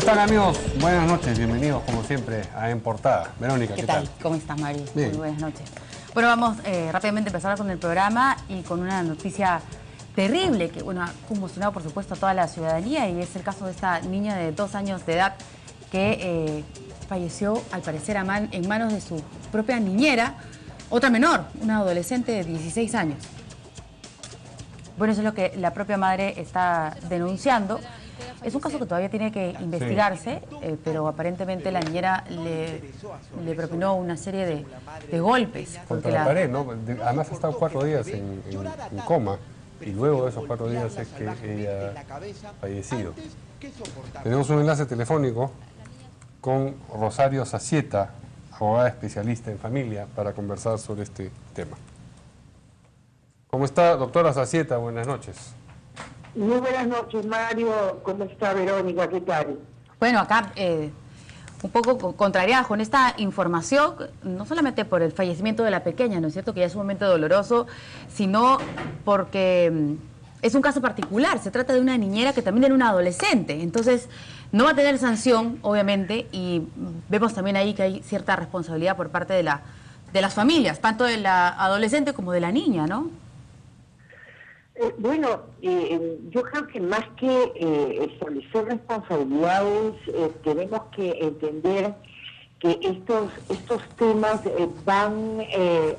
tal, amigos? Buenas noches, bienvenidos como siempre a En Portada. Verónica, ¿qué tal? ¿Cómo estás, Mari? Bien. Muy buenas noches. Bueno, vamos rápidamente a empezar con el programa y con una noticia terrible que ha conmocionado, por supuesto, a toda la ciudadanía, y es el caso de esta niña de 2 años de edad que falleció, al parecer, en manos de su propia niñera, otra menor, una adolescente de 16 años. Bueno, eso es lo que la propia madre está denunciando. Es un caso que todavía tiene que investigarse, pero aparentemente la niñera le propinó una serie de golpes. Contra la pared, ¿no? Además ha estado 4 días en coma, y luego de esos 4 días es que ella ha fallecido. Tenemos un enlace telefónico con Rosario Zazieta, abogada especialista en familia, para conversar sobre este tema. ¿Cómo está, doctora Zazieta? Buenas noches. Muy buenas noches, Mario. ¿Cómo está, Verónica? ¿Qué tal? Bueno, acá un poco contrariada con esta información, no solamente por el fallecimiento de la pequeña, ¿no es cierto?, que ya es un momento doloroso, sino porque es un caso particular. Se trata de una niñera que también era una adolescente, entonces no va a tener sanción, obviamente, y vemos también ahí que hay cierta responsabilidad por parte de las familias, tanto de la adolescente como de la niña, ¿no? Bueno, yo creo que más que establecer responsabilidades, tenemos que entender que estos temas van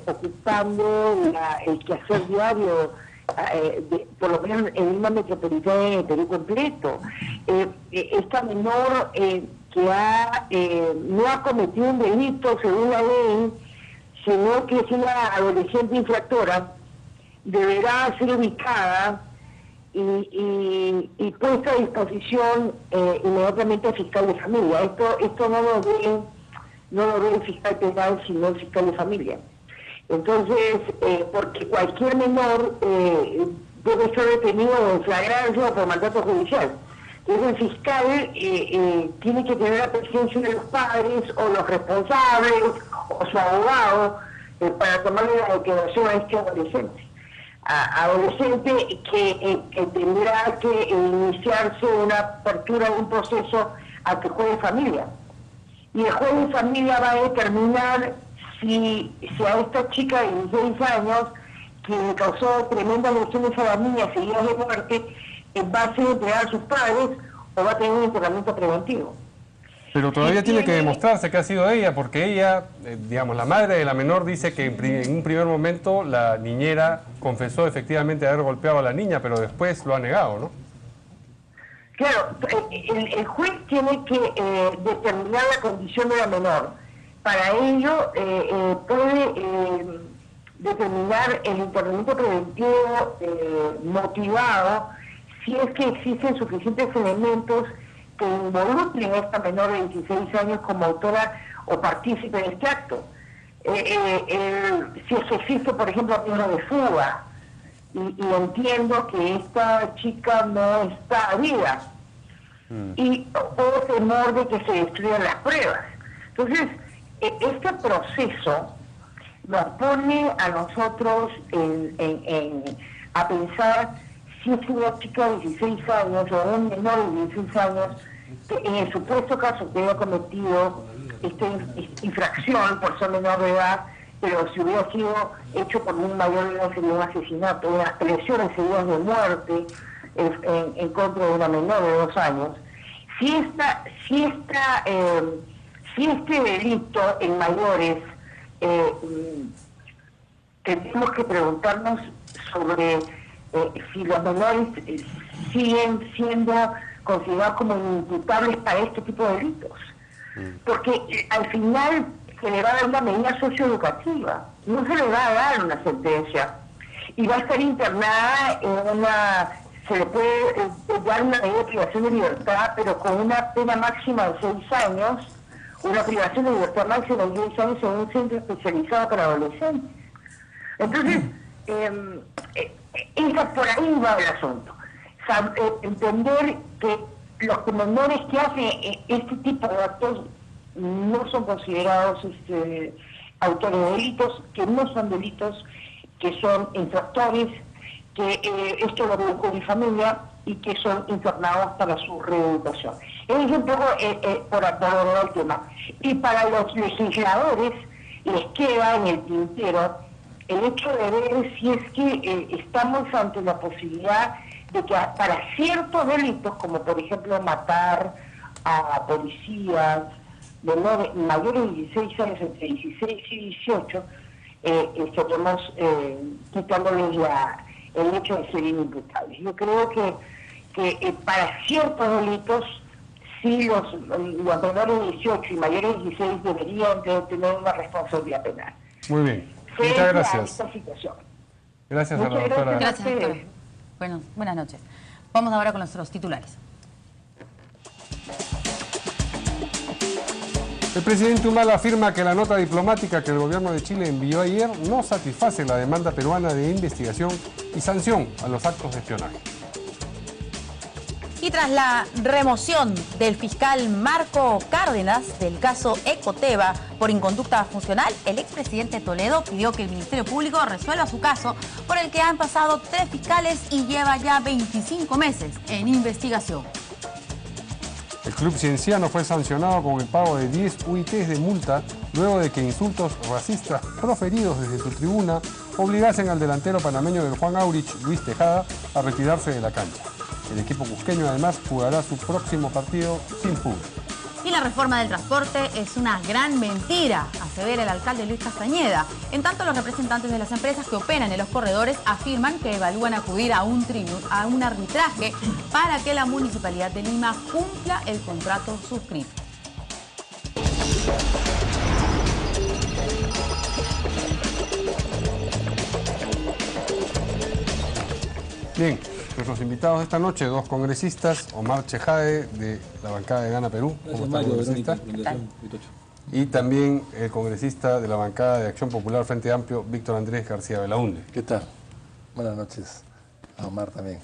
ocupando el quehacer diario, por lo menos en una metropolitana en el Perú completo. Esta menor que no ha cometido un delito según la ley, sino que es una adolescente infractora, deberá ser ubicada y puesta a disposición inmediatamente al fiscal de familia. Esto no lo ve el fiscal penal, sino el fiscal de familia. Entonces, porque cualquier menor debe ser detenido en flagrancia o por mandato judicial. Entonces el fiscal tiene que tener la presencia de los padres o los responsables o su abogado para tomarle la declaración a este adolescente. Adolescente que tendrá que iniciarse una apertura de un proceso ante el juez de familia. Y el juez de familia va a determinar si a esta chica de 16 años, que causó tremendas lesiones a la niña seguidas de muerte, va a ser entregada a sus padres o va a tener un internamiento preventivo. Pero todavía tiene que demostrarse que ha sido ella, porque ella, digamos, la madre de la menor dice que en un primer momento la niñera confesó efectivamente haber golpeado a la niña, pero después lo ha negado, ¿no? Claro, el juez tiene que determinar la condición de la menor. Para ello puede determinar el internamiento preventivo motivado si es que existen suficientes elementos que involucren a esta menor de 16 años como autora o partícipe de este acto. Si es que existe, por ejemplo, riesgo de fuga, y entiendo que esta chica no está viva, o temor de que se destruyan las pruebas. Entonces, este proceso nos pone a nosotros a pensar si es una chica de 16 años o un menor de 16 años que en el supuesto caso que haya cometido esta infracción por ser menor de edad, pero si hubiera sido hecho por un mayor de edad sería un asesinato, unas lesiones seguidas de muerte en contra de una menor de 2 años. Si este delito en mayores, tenemos que preguntarnos sobre si los menores siguen siendo considerados como imputables para este tipo de delitos. Porque al final se le va a dar una medida socioeducativa, no se le va a dar una sentencia. Y va a estar internada se le puede dar una medida de privación de libertad, pero con una pena máxima de 6 años, una privación de libertad máxima de 10 años en un centro especializado para adolescentes. Entonces, por ahí va el asunto. Entender que los menores que hacen este tipo de actos no son considerados autores de delitos, que no son delitos, que son infractores, que esto lo ve con mi familia, y que son internados para su reeducación. Ese es un poco por abordar el tema. Y para los legisladores les queda en el tintero el hecho de ver si es que estamos ante la posibilidad de que para ciertos delitos, como por ejemplo matar a policías mayores de 16 años, entre 16 y 18, estaríamos quitándoles el hecho de ser inimputables. Yo creo que para ciertos delitos, sí, los menores de 18 y mayores de 16 deberían de tener una responsabilidad penal. Muy bien. Muchas gracias. Gracias a la doctora. Gracias, doctora. Buenas noches. Vamos ahora con nuestros titulares. El presidente Humala afirma que la nota diplomática que el gobierno de Chile envió ayer no satisface la demanda peruana de investigación y sanción a los actos de espionaje. Y tras la remoción del fiscal Marco Cárdenas del caso Ecoteva por inconducta funcional, el expresidente Toledo pidió que el Ministerio Público resuelva su caso, por el que han pasado 3 fiscales y lleva ya 25 meses en investigación. El Club Cienciano fue sancionado con el pago de 10 UITs de multa luego de que insultos racistas proferidos desde su tribuna obligasen al delantero panameño del Juan Aurich, Luis Tejada, a retirarse de la cancha. El equipo cusqueño además jugará su próximo partido sin público. Y la reforma del transporte es una gran mentira, asevera el alcalde Luis Castañeda. En tanto, los representantes de las empresas que operan en los corredores afirman que evalúan acudir a un arbitraje para que la Municipalidad de Lima cumpla el contrato suscrito. Bien, nuestros invitados de esta noche, 2 congresistas, Omar Chejade de la bancada de Gana Perú. ¿Cómo está, congresista? Y también el congresista de la bancada de Acción Popular Frente Amplio, Víctor Andrés García Belaúnde. ¿Qué tal? Buenas noches a Omar también.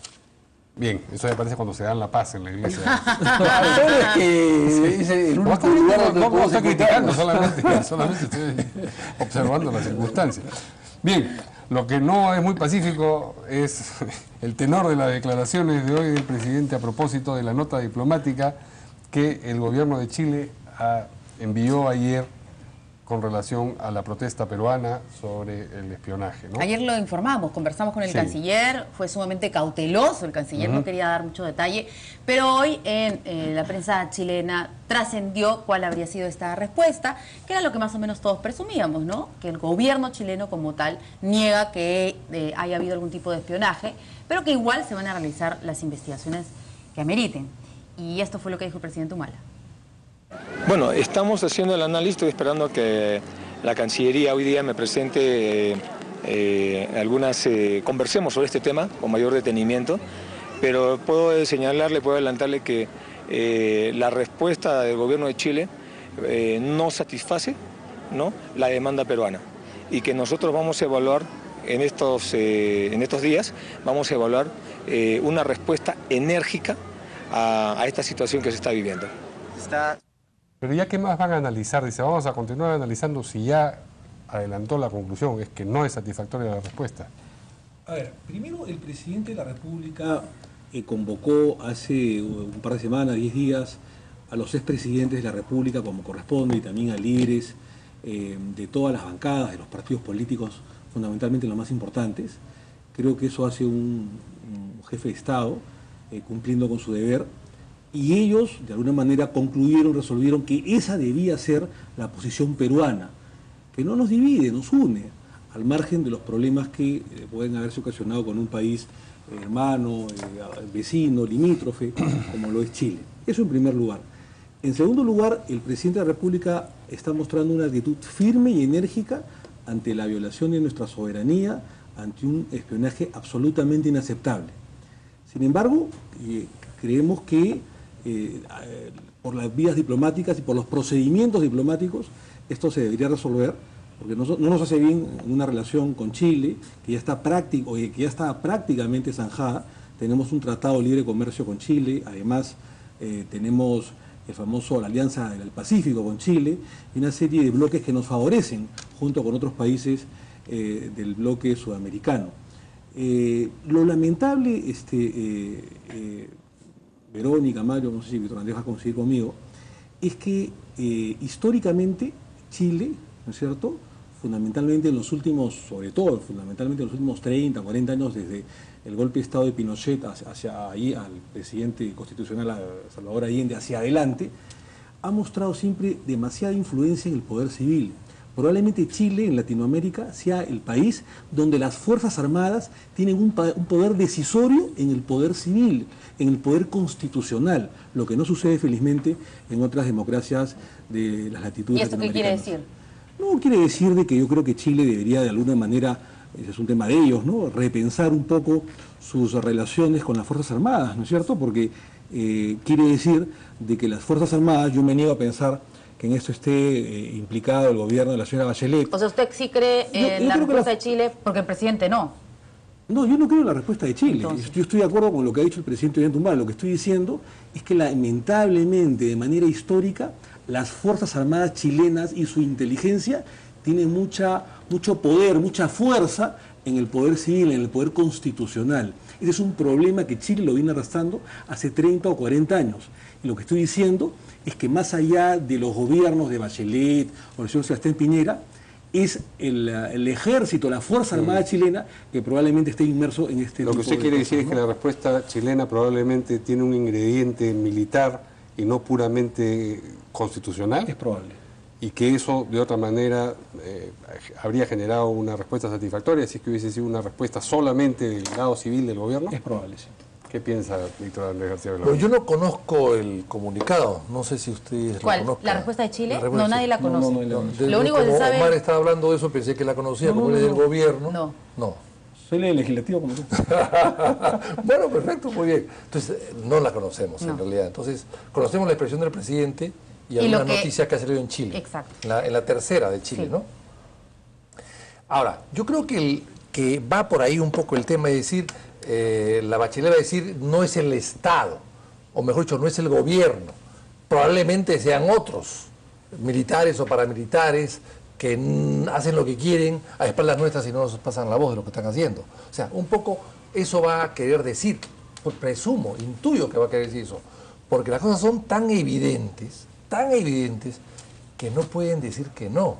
Bien, eso me parece cuando se dan la paz en la iglesia. No está criticando, solamente estoy observando las circunstancias. Bien, lo que no es muy pacífico es el tenor de las declaraciones de hoy del presidente a propósito de la nota diplomática que el gobierno de Chile envió ayer con relación a la protesta peruana sobre el espionaje, ¿no? Ayer lo informamos, conversamos con el canciller, fue sumamente cauteloso, el canciller no quería dar mucho detalle, pero hoy en la prensa chilena trascendió cuál habría sido esta respuesta, que era lo que más o menos todos presumíamos, ¿no? Que el gobierno chileno como tal niega que haya habido algún tipo de espionaje, pero que igual se van a realizar las investigaciones que ameriten. Y esto fue lo que dijo el presidente Humala. Bueno, estamos haciendo el análisis, estoy esperando que la Cancillería hoy día me presente conversemos sobre este tema con mayor detenimiento, pero puedo señalarle, puedo adelantarle que la respuesta del gobierno de Chile no satisface, ¿no?, la demanda peruana y que nosotros vamos a evaluar en estos días, vamos a evaluar una respuesta enérgica a esta situación que se está viviendo. Pero ya, ¿qué más van a analizar? Dice, vamos a continuar analizando si ya adelantó la conclusión, es que no es satisfactoria la respuesta. A ver, primero el presidente de la República convocó hace un par de semanas, 10 días, a los expresidentes de la República como corresponde y también a líderes de todas las bancadas, de los partidos políticos, fundamentalmente los más importantes. Creo que eso hace un jefe de Estado cumpliendo con su deber. Y ellos, de alguna manera, resolvieron que esa debía ser la posición peruana, que no nos divide, nos une, al margen de los problemas que pueden haberse ocasionado con un país hermano, vecino, limítrofe, como lo es Chile. Eso en primer lugar. En segundo lugar, el presidente de la República está mostrando una actitud firme y enérgica ante la violación de nuestra soberanía, ante un espionaje absolutamente inaceptable. Sin embargo, creemos que por las vías diplomáticas y por los procedimientos diplomáticos esto se debería resolver, porque no nos hace bien una relación con Chile que ya está prácticamente zanjada. Tenemos un tratado de libre comercio con Chile, además tenemos la Alianza del Pacífico con Chile y una serie de bloques que nos favorecen junto con otros países del bloque sudamericano. Lo lamentable, Verónica, Mario, no sé si Víctor Andrés va a coincidir conmigo, es que históricamente Chile, ¿no es cierto?, fundamentalmente en los últimos, sobre todo, fundamentalmente en los últimos 30, 40 años, desde el golpe de Estado de Pinochet hacia ahí, al presidente constitucional Salvador Allende, hacia adelante, ha mostrado siempre demasiada influencia en el poder civil. Probablemente Chile, en Latinoamérica, sea el país donde las Fuerzas Armadas tienen un poder decisorio en el poder civil, en el poder constitucional, lo que no sucede felizmente en otras democracias de las latitudes latinoamericanas. ¿Y eso qué quiere decir? No, quiere decir de que yo creo que Chile debería de alguna manera, ese es un tema de ellos, ¿no?, repensar un poco sus relaciones con las Fuerzas Armadas, ¿no es cierto? Porque quiere decir de que las Fuerzas Armadas, yo me niego a pensar que en esto esté implicado el gobierno de la señora Bachelet. O sea, ¿usted sí cree en la respuesta de Chile porque el presidente no? No, yo no creo en la respuesta de Chile. Entonces, yo estoy de acuerdo con lo que ha dicho el presidente Ollanta. Lo que estoy diciendo es que lamentablemente, de manera histórica, las Fuerzas Armadas chilenas y su inteligencia tienen mucho poder, mucha fuerza en el poder civil, en el poder constitucional. Ese es un problema que Chile lo viene arrastrando hace 30 o 40 años. Y lo que estoy diciendo es que más allá de los gobiernos de Bachelet o del señor Sebastián Piñera, es el ejército, la Fuerza Armada chilena que probablemente esté inmerso en este Lo que usted quiere decir es que la respuesta chilena probablemente tiene un ingrediente militar y no puramente constitucional. Es probable. Y que eso, de otra manera, habría generado una respuesta satisfactoria si es que hubiese sido una respuesta solamente del lado civil del gobierno. Es probable, sí. ¿Qué piensa Víctor Andrés García Veloz? Pues yo no conozco el comunicado, no sé si ustedes ¿Cuál? lo conozcan. ¿La respuesta de Chile? Respuesta No, nadie la conoce. Lo único como que se sabe... Omar estaba hablando de eso, pensé que la conocía, como él es del gobierno. No. No. Soy el legislativo como tú. Bueno, perfecto, muy bien. Entonces, no la conocemos en realidad. Entonces, conocemos la expresión del presidente y algunas noticias que ha salido en Chile. Exacto. En la tercera de Chile, sí, ¿no? Ahora, yo creo que va por ahí un poco el tema de decir, la Bachelet va a decir, no es el Estado, o mejor dicho, no es el gobierno. Probablemente sean otros, militares o paramilitares, que hacen lo que quieren a espaldas nuestras y no nos pasan la voz de lo que están haciendo. O sea, un poco eso va a querer decir, pues presumo, intuyo que va a querer decir eso, porque las cosas son tan evidentes, que no pueden decir que no.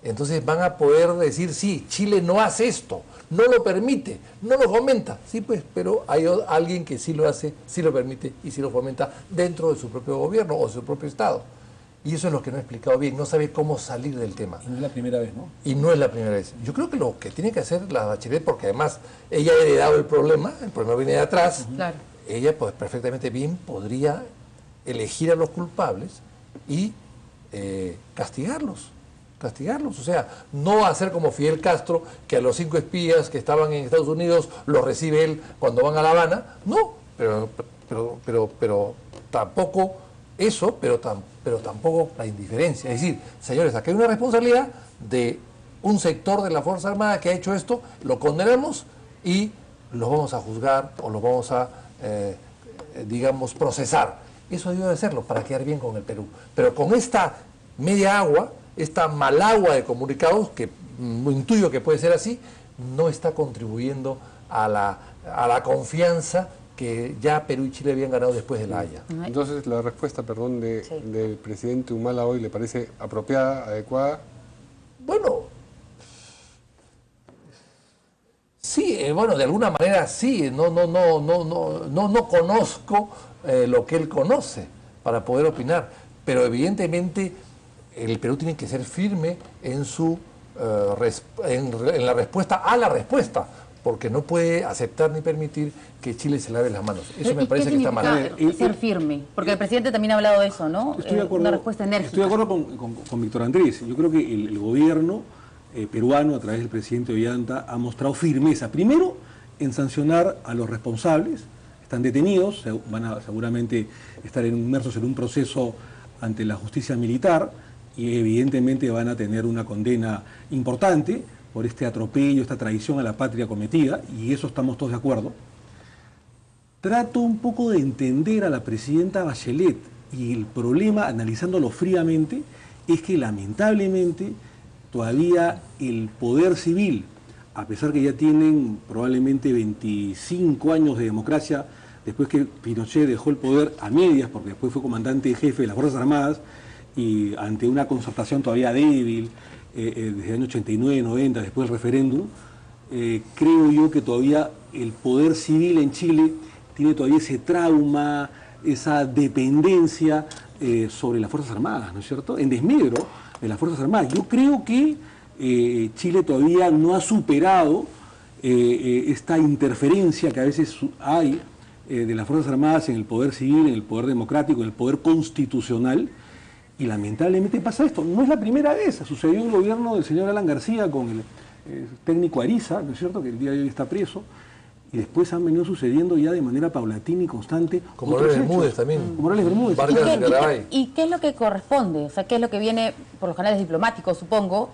Entonces van a poder decir, sí, Chile no hace esto, no lo permite, no lo fomenta. Sí, pues, pero hay alguien que sí lo hace, sí lo permite y sí lo fomenta dentro de su propio gobierno o de su propio Estado. Y eso es lo que no he explicado bien, no sabe cómo salir del tema. Y no es la primera vez, ¿no? Y no es la primera vez. Yo creo que lo que tiene que hacer la Bachelet, porque además ella ha heredado el problema viene de atrás, claro, ella pues perfectamente bien podría elegir a los culpables y castigarlos, o sea, no hacer como Fidel Castro, que a los 5 espías que estaban en Estados Unidos los recibe él cuando van a La Habana, no, pero tampoco eso, pero tampoco la indiferencia. Es decir, señores, aquí hay una responsabilidad de un sector de la Fuerza Armada que ha hecho esto, lo condenamos y lo vamos a juzgar o lo vamos a, digamos, procesar. Eso debe de hacerlo para quedar bien con el Perú. Pero con esta media agua, esta mal agua de comunicados, que intuyo que puede ser así, no está contribuyendo a la confianza que ya Perú y Chile habían ganado después de La Haya. Entonces, la respuesta, perdón, del presidente Humala hoy, ¿le parece apropiada, adecuada? Bueno, sí, bueno, de alguna manera sí. No conozco lo que él conoce para poder opinar, pero evidentemente el Perú tiene que ser firme en en la respuesta a la respuesta, porque no puede aceptar ni permitir que Chile se lave las manos. Eso me parece que está mal. Ser firme, porque el presidente también ha hablado de eso, ¿no? Estoy de acuerdo, una respuesta enérgica. Estoy de acuerdo con Víctor Andrés. Yo creo que el gobierno peruano, a través del presidente Ollanta, ha mostrado firmeza. Primero, en sancionar a los responsables. Están detenidos, van a seguramente estar inmersos en un proceso ante la justicia militar y evidentemente van a tener una condena importante por este atropello, esta traición a la patria cometida, y eso estamos todos de acuerdo. Trato un poco de entender a la presidenta Bachelet, y el problema, analizándolo fríamente, es que lamentablemente todavía el poder civil, a pesar que ya tienen probablemente 25 años de democracia, después que Pinochet dejó el poder a medias, porque después fue comandante jefe de las Fuerzas Armadas, y ante una concertación todavía débil, desde el año 89, 90, después del referéndum, creo yo que todavía el poder civil en Chile tiene todavía ese trauma, esa dependencia sobre las Fuerzas Armadas, ¿no es cierto?, en desmedro de las Fuerzas Armadas. Yo creo que Chile todavía no ha superado esta interferencia que a veces hay de las Fuerzas Armadas en el poder civil, en el poder democrático, en el poder constitucional, y lamentablemente pasa esto. No es la primera vez, sucedió en el gobierno del señor Alan García con el técnico Ariza, ¿no es cierto?, que el día de hoy está preso, y después han venido sucediendo ya de manera paulatina y constante. Como Morales Bermúdez también. Como Morales Bermúdez. ¿Y qué es lo que corresponde? O sea, ¿qué es lo que viene por los canales diplomáticos, supongo,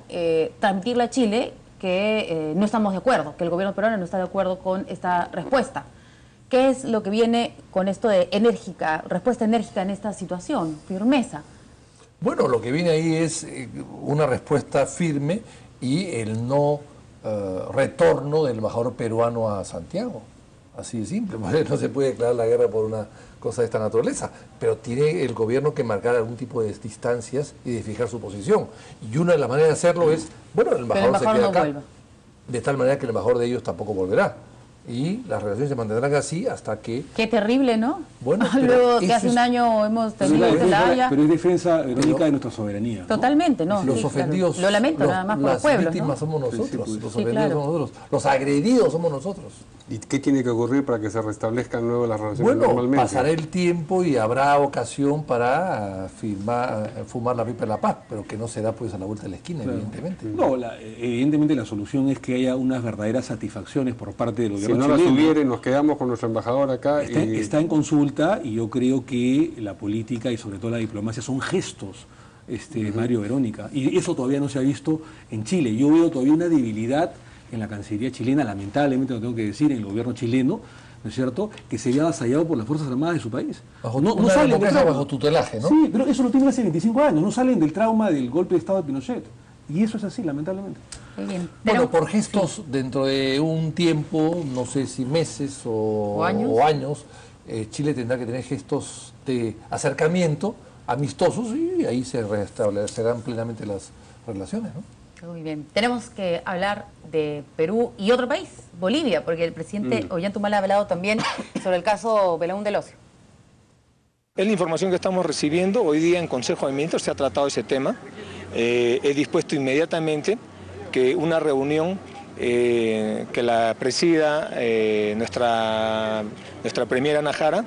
transmitirle a Chile que no estamos de acuerdo, que el gobierno peruano no está de acuerdo con esta respuesta? ¿Qué es lo que viene con esto de respuesta enérgica en esta situación? Firmeza. Bueno, lo que viene ahí es una respuesta firme y el no retorno del embajador peruano a Santiago. Así de simple. No se puede declarar la guerra por una cosa de esta naturaleza, pero tiene el gobierno que marcar algún tipo de distancias y de fijar su posición. Y una de las maneras de hacerlo es, bueno, el embajador se queda acá, de tal manera que el embajador de ellos tampoco volverá. Y las relaciones se mantendrán así hasta que... Qué terrible, ¿no? Bueno, luego que hace un año hemos tenido pero es defensa verónica de nuestra soberanía, ¿no? Totalmente, ¿no? Los ofendidos, lo lamento nada más por el pueblo, las víctimas, ¿no?, somos nosotros, sí, los ofendidos somos nosotros, los agredidos somos nosotros. ¿Y qué tiene que ocurrir para que se restablezcan luego las relaciones bueno, normalmente? Pasará el tiempo y habrá ocasión para fumar la pipa de la paz, pero que no se da pues a la vuelta de la esquina, claro, evidentemente. No, evidentemente la solución es que haya unas verdaderas satisfacciones por parte del gobierno chileno. Si no las hubiera, nos quedamos con nuestro embajador acá. Está en consulta, y yo creo que la política y sobre todo la diplomacia son gestos, Mario, Verónica, y eso todavía no se ha visto en Chile. Yo veo todavía una debilidad en la Cancillería chilena, lamentablemente lo tengo que decir, en el gobierno chileno, ¿no es cierto?, que se ve avasallado por las Fuerzas Armadas de su país. No salen bajo tutelaje, ¿no? Sí, pero eso lo tienen hace 25 años, no salen del trauma del golpe de Estado de Pinochet. Y eso es así, lamentablemente. Muy bien. Bueno, por gestos, dentro de un tiempo, no sé si meses o años, Chile tendrá que tener gestos de acercamiento amistosos y ahí se restablecerán plenamente las relaciones, ¿no? Muy bien. Tenemos que hablar de Perú y otro país, Bolivia, porque el presidente Ollanta-Humala ha hablado también sobre el caso Belaúnde Locio. Es la información que estamos recibiendo. Hoy día en Consejo de Ministros se ha tratado ese tema. He dispuesto inmediatamente que una reunión que la presida nuestra primera Ana Jara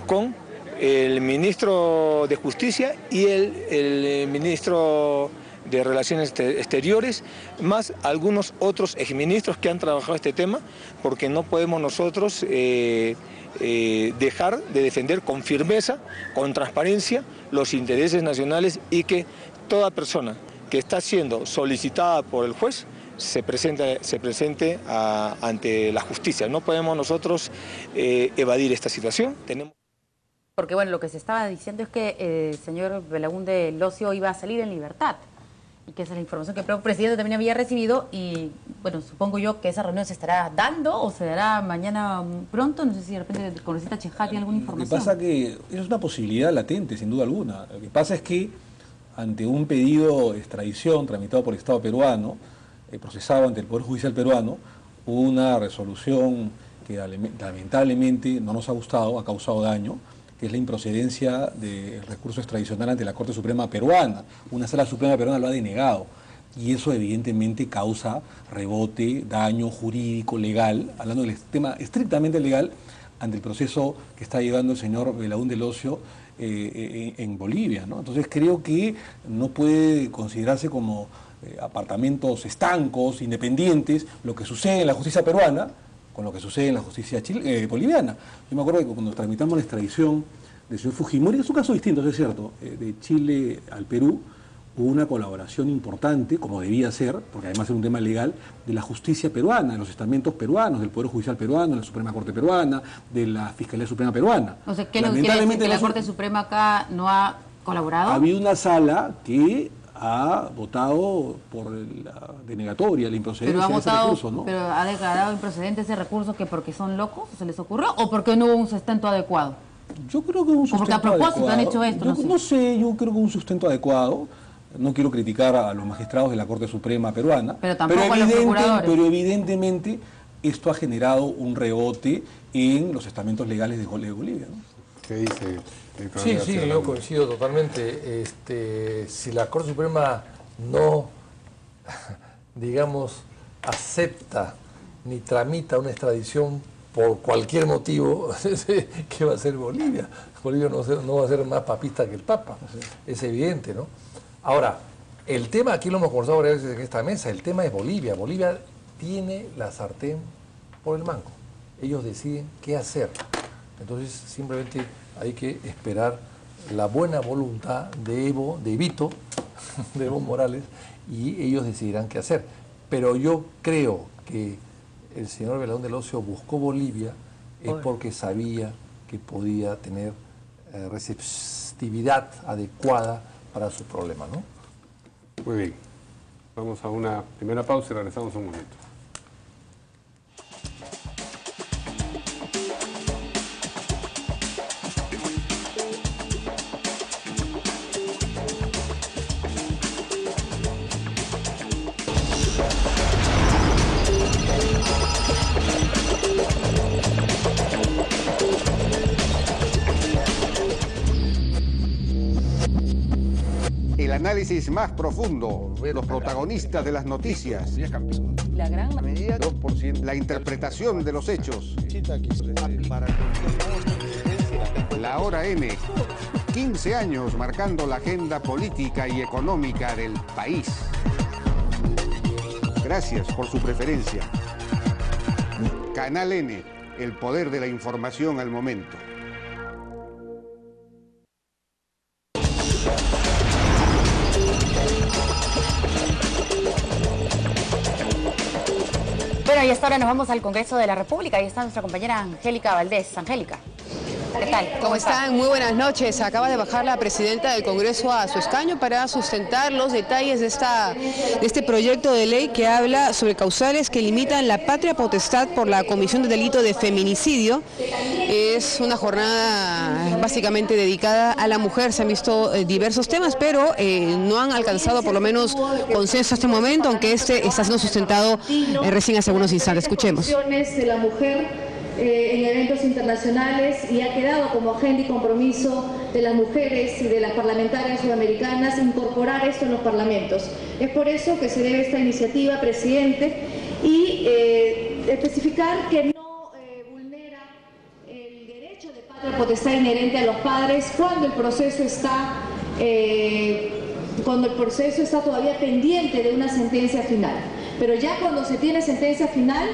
con el ministro de Justicia y el ministro de Relaciones Exteriores, más algunos otros exministros que han trabajado este tema, porque no podemos nosotros dejar de defender con firmeza, con transparencia, los intereses nacionales y que toda persona que está siendo solicitada por el juez se presente ante la justicia. No podemos nosotros evadir esta situación. Porque bueno, lo que se estaba diciendo es que el señor Belaúnde Locio iba a salir en libertad, y que esa es la información que el presidente también había recibido, y bueno, supongo yo que esa reunión se estará dando o se dará mañana pronto. No sé si de repente el congresista Chejá tiene alguna información. Lo que pasa es que es una posibilidad latente, sin duda alguna. Lo que pasa es que ante un pedido de extradición tramitado por el Estado peruano, procesado ante el Poder Judicial peruano, hubo una resolución que lamentablemente no nos ha gustado, ha causado daño, que es la improcedencia del recurso extradicional ante la Corte Suprema peruana. Una Sala Suprema peruana lo ha denegado, y eso evidentemente causa rebote, daño jurídico, legal, hablando del tema estrictamente legal, ante el proceso que está llevando el señor Belaúnde Locio en Bolivia, ¿no? Entonces creo que no puede considerarse como apartamentos estancos, independientes, lo que sucede en la justicia peruana con lo que sucede en la justicia boliviana. Yo me acuerdo que cuando tramitamos la extradición del señor Fujimori, es un caso distinto, eso es cierto, de Chile al Perú, hubo una colaboración importante, como debía ser, porque además era un tema legal, de la justicia peruana, de los estamentos peruanos, del Poder Judicial peruano, de la Suprema Corte peruana, de la Fiscalía Suprema peruana. O sea, ¿qué quiere decir que la Corte Suprema acá no ha colaborado? Había una sala que ha votado por la denegatoria, la improcedencia Pero ha de ese votado, recurso, ¿no? pero ha declarado improcedente ese recurso que porque son locos, se les ocurrió, o porque no hubo un sustento adecuado. Yo creo que un sustento Porque a propósito adecuado. han hecho esto, no sé. Yo creo que un sustento adecuado. No quiero criticar a los magistrados de la Corte Suprema peruana, Pero tampoco a los procuradores. pero evidentemente esto ha generado un rebote en los estamentos legales de Bolivia, ¿no? ¿Qué dice? Sí, yo coincido totalmente. Si la Corte Suprema no, digamos, acepta ni tramita una extradición por cualquier motivo, ¿qué va a hacer Bolivia? Bolivia no va a ser más papista que el Papa, es evidente, ¿no? Ahora, el tema, aquí lo hemos conversado varias veces en esta mesa, el tema es Bolivia. Bolivia tiene la sartén por el mango. Ellos deciden qué hacer. Entonces, simplemente hay que esperar la buena voluntad de Evo Morales, y ellos decidirán qué hacer. Pero yo creo que el señor Velarón del Ocio buscó Bolivia es porque sabía que podía tener receptividad adecuada para su problema, ¿no? Muy bien. Vamos a una primera pausa y regresamos un momento. El análisis más profundo de los protagonistas de las noticias. La gran Medida 2%. La interpretación de los hechos. La hora N. 15 años marcando la agenda política y económica del país. Gracias por su preferencia. Canal N, el poder de la información al momento. Bueno, y hasta ahora nos vamos al Congreso de la República. Ahí está nuestra compañera Angélica Valdés. Angélica, ¿qué tal? ¿Cómo están? Muy buenas noches. Acaba de bajar la presidenta del Congreso a su escaño para sustentar los detalles de este proyecto de ley que habla sobre causales que limitan la patria potestad por la comisión de delito de feminicidio. Es una jornada básicamente dedicada a la mujer. Se han visto diversos temas, pero no han alcanzado por lo menos consenso hasta este momento, aunque este está siendo sustentado recién hace unos instantes. Escuchemos. De la mujer en eventos internacionales, y ha quedado como agenda y compromiso de las mujeres y de las parlamentarias sudamericanas incorporar esto en los parlamentos. Es por eso que se debe esta iniciativa, presidente, y especificar que no vulnera el derecho de patria potestad inherente a los padres cuando el proceso está todavía pendiente de una sentencia final. Pero ya cuando se tiene sentencia final,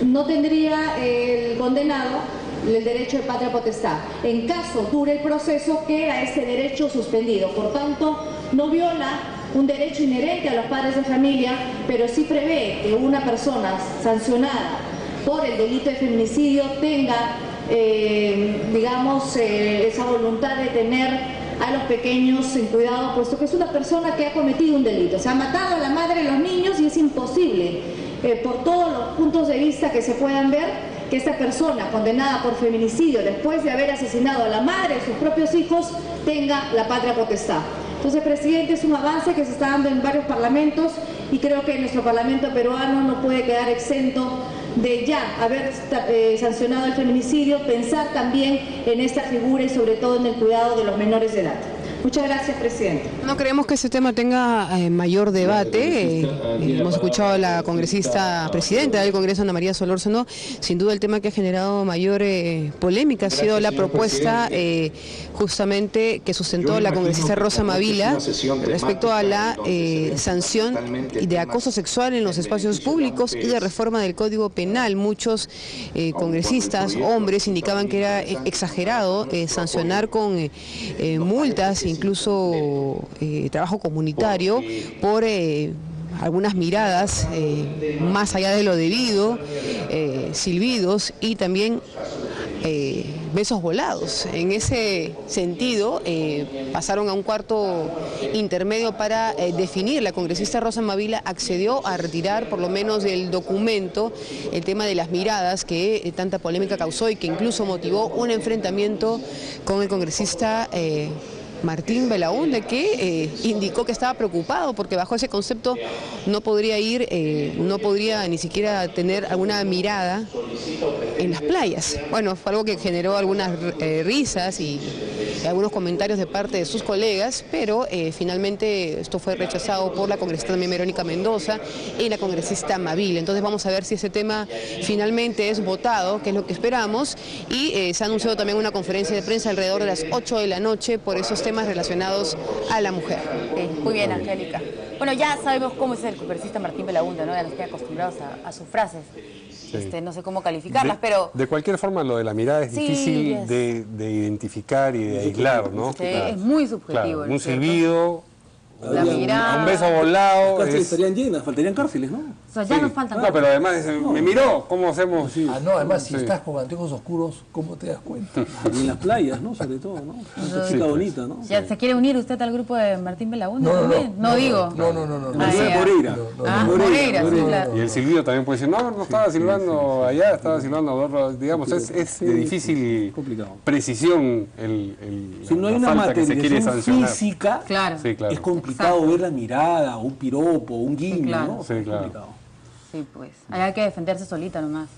no tendría el condenado el derecho de patria potestad. En caso dure el proceso, queda ese derecho suspendido. Por tanto, no viola un derecho inherente a los padres de familia, pero sí prevé que una persona sancionada por el delito de feminicidio tenga, esa voluntad de tener a los pequeños en cuidado, puesto que es una persona que ha cometido un delito. Se ha matado a la madre de los niños y es imposible, por todos los puntos de vista que se puedan ver, que esta persona condenada por feminicidio, después de haber asesinado a la madre de sus propios hijos, tenga la patria potestad. Entonces, presidente, es un avance que se está dando en varios parlamentos, y creo que nuestro parlamento peruano no puede quedar exento de ya haber sancionado el feminicidio, pensar también en esta figura y sobre todo en el cuidado de los menores de edad. Muchas gracias, presidente. No creemos que este tema tenga mayor debate. Hemos escuchado a la congresista presidenta del Congreso, Ana María Solórzano. Sin duda el tema que ha generado mayor polémica ha sido la propuesta justamente que sustentó la congresista Rosa Mavila respecto a la sanción de acoso sexual en los espacios públicos y de reforma del Código Penal. Muchos congresistas, hombres, indicaban que era exagerado sancionar con multas, incluso trabajo comunitario, por algunas miradas más allá de lo debido, silbidos y también besos volados. En ese sentido, pasaron a un cuarto intermedio para definir. La congresista Rosa Mavila accedió a retirar por lo menos del documento el tema de las miradas que tanta polémica causó y que incluso motivó un enfrentamiento con el congresista Martín Belaúnde, que indicó que estaba preocupado porque bajo ese concepto no podría ir, no podría ni siquiera tener alguna mirada en las playas. Bueno, fue algo que generó algunas risas y algunos comentarios de parte de sus colegas, pero finalmente esto fue rechazado por la congresista también Verónica Mendoza y la congresista Mavila. Entonces vamos a ver si ese tema finalmente es votado, que es lo que esperamos, y se ha anunciado también una conferencia de prensa alrededor de las 8 de la noche por esos temas relacionados a la mujer. Muy bien, Angélica. Bueno, ya sabemos cómo es el congresista Martín Belaúnde, ¿no? Ya nos queda acostumbrados a sus frases. Sí. No sé cómo calificarlas, pero... De cualquier forma, lo de la mirada es difícil de identificar y de aislar, ¿no? Sí, claro. Es muy subjetivo. Claro, un silbido, la mirada, un beso volado. Las cárceles estarían llenas, faltarían cárceles, ¿no? O sea, ya nos faltan. No, pero además me miró, ¿cómo hacemos? Sí. No, además si estás con anteojos oscuros, ¿cómo te das cuenta? Y en las playas, ¿no? Sobre todo, ¿no? Una chica bonita, ¿no? ¿Ya se quiere unir usted al grupo de Martín Belaúnde también? No digo. No. Moreira. Moreira, sí, claro. Y el silbido también puede decir, no estaba silbando allá, estaba silbando a otro, digamos, es de difícil precisión si no hay una materialización física, claro. Es complicado ver la mirada, un piropo, un guiño, ¿no? Sí, claro. Sí, pues. Hay que defenderse solita nomás.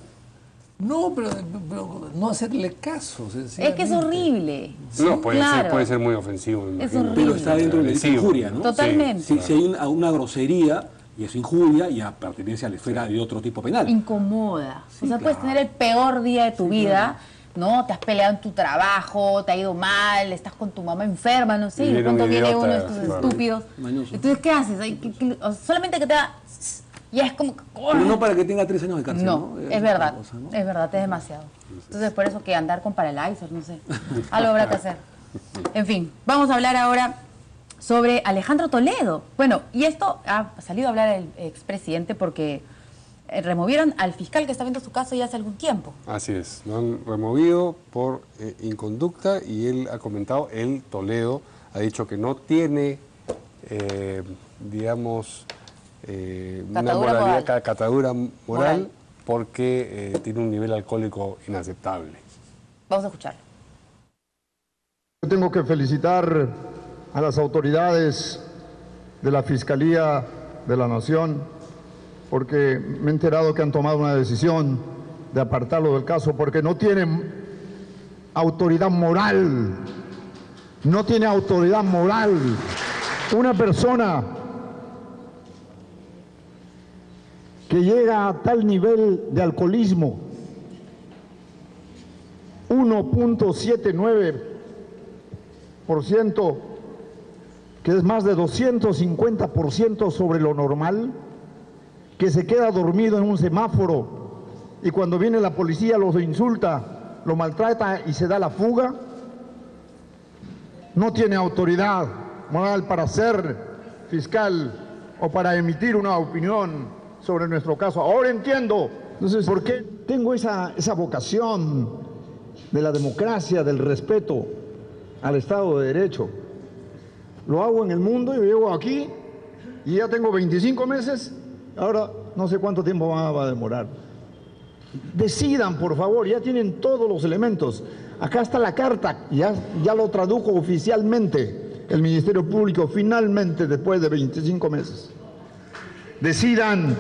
No, pero no hacerle caso. Es que es horrible. No, puede ser muy ofensivo. Es horrible. Pero está dentro de la injuria, ¿no? Totalmente. Si hay una grosería y es injuria, ya pertenece a la esfera de otro tipo penal. Incomoda. O sea, puedes tener el peor día de tu vida, ¿no? Te has peleado en tu trabajo, te ha ido mal, estás con tu mamá enferma, no sé, y de pronto viene uno de estos estúpidos. Entonces, ¿qué haces? Solamente que te da... Ya es como... Pero no para que tenga 3 años de cárcel, ¿no? Es verdad, cosa, ¿no? Es verdad, es demasiado. Entonces, por eso que andar con paralizers, no sé. Algo habrá que hacer. En fin, vamos a hablar ahora sobre Alejandro Toledo. Bueno, y esto ha salido a hablar el expresidente porque removieron al fiscal que está viendo su caso ya hace algún tiempo. Así es, lo han removido por inconducta y él ha comentado, Toledo, ha dicho que no tiene, digamos... una catadura moral porque tiene un nivel alcohólico inaceptable. Vamos a escucharlo. Yo tengo que felicitar a las autoridades de la Fiscalía de la Nación porque me he enterado que han tomado una decisión de apartarlo del caso porque no tienen autoridad moral. No tiene autoridad moral. Una persona que llega a tal nivel de alcoholismo, 1.79%, que es más de 250% sobre lo normal, que se queda dormido en un semáforo y cuando viene la policía los insulta, lo maltrata y se da la fuga, no tiene autoridad moral para ser fiscal o para emitir una opinión sobre nuestro caso. Ahora entiendo, entonces, por qué tengo esa vocación de la democracia, del respeto al Estado de Derecho. Lo hago en el mundo y llego aquí y ya tengo 25 meses, ahora no sé cuánto tiempo va a demorar. Decidan, por favor, ya tienen todos los elementos. Acá está la carta, ya lo tradujo oficialmente el Ministerio Público, finalmente, después de 25 meses. Decidan,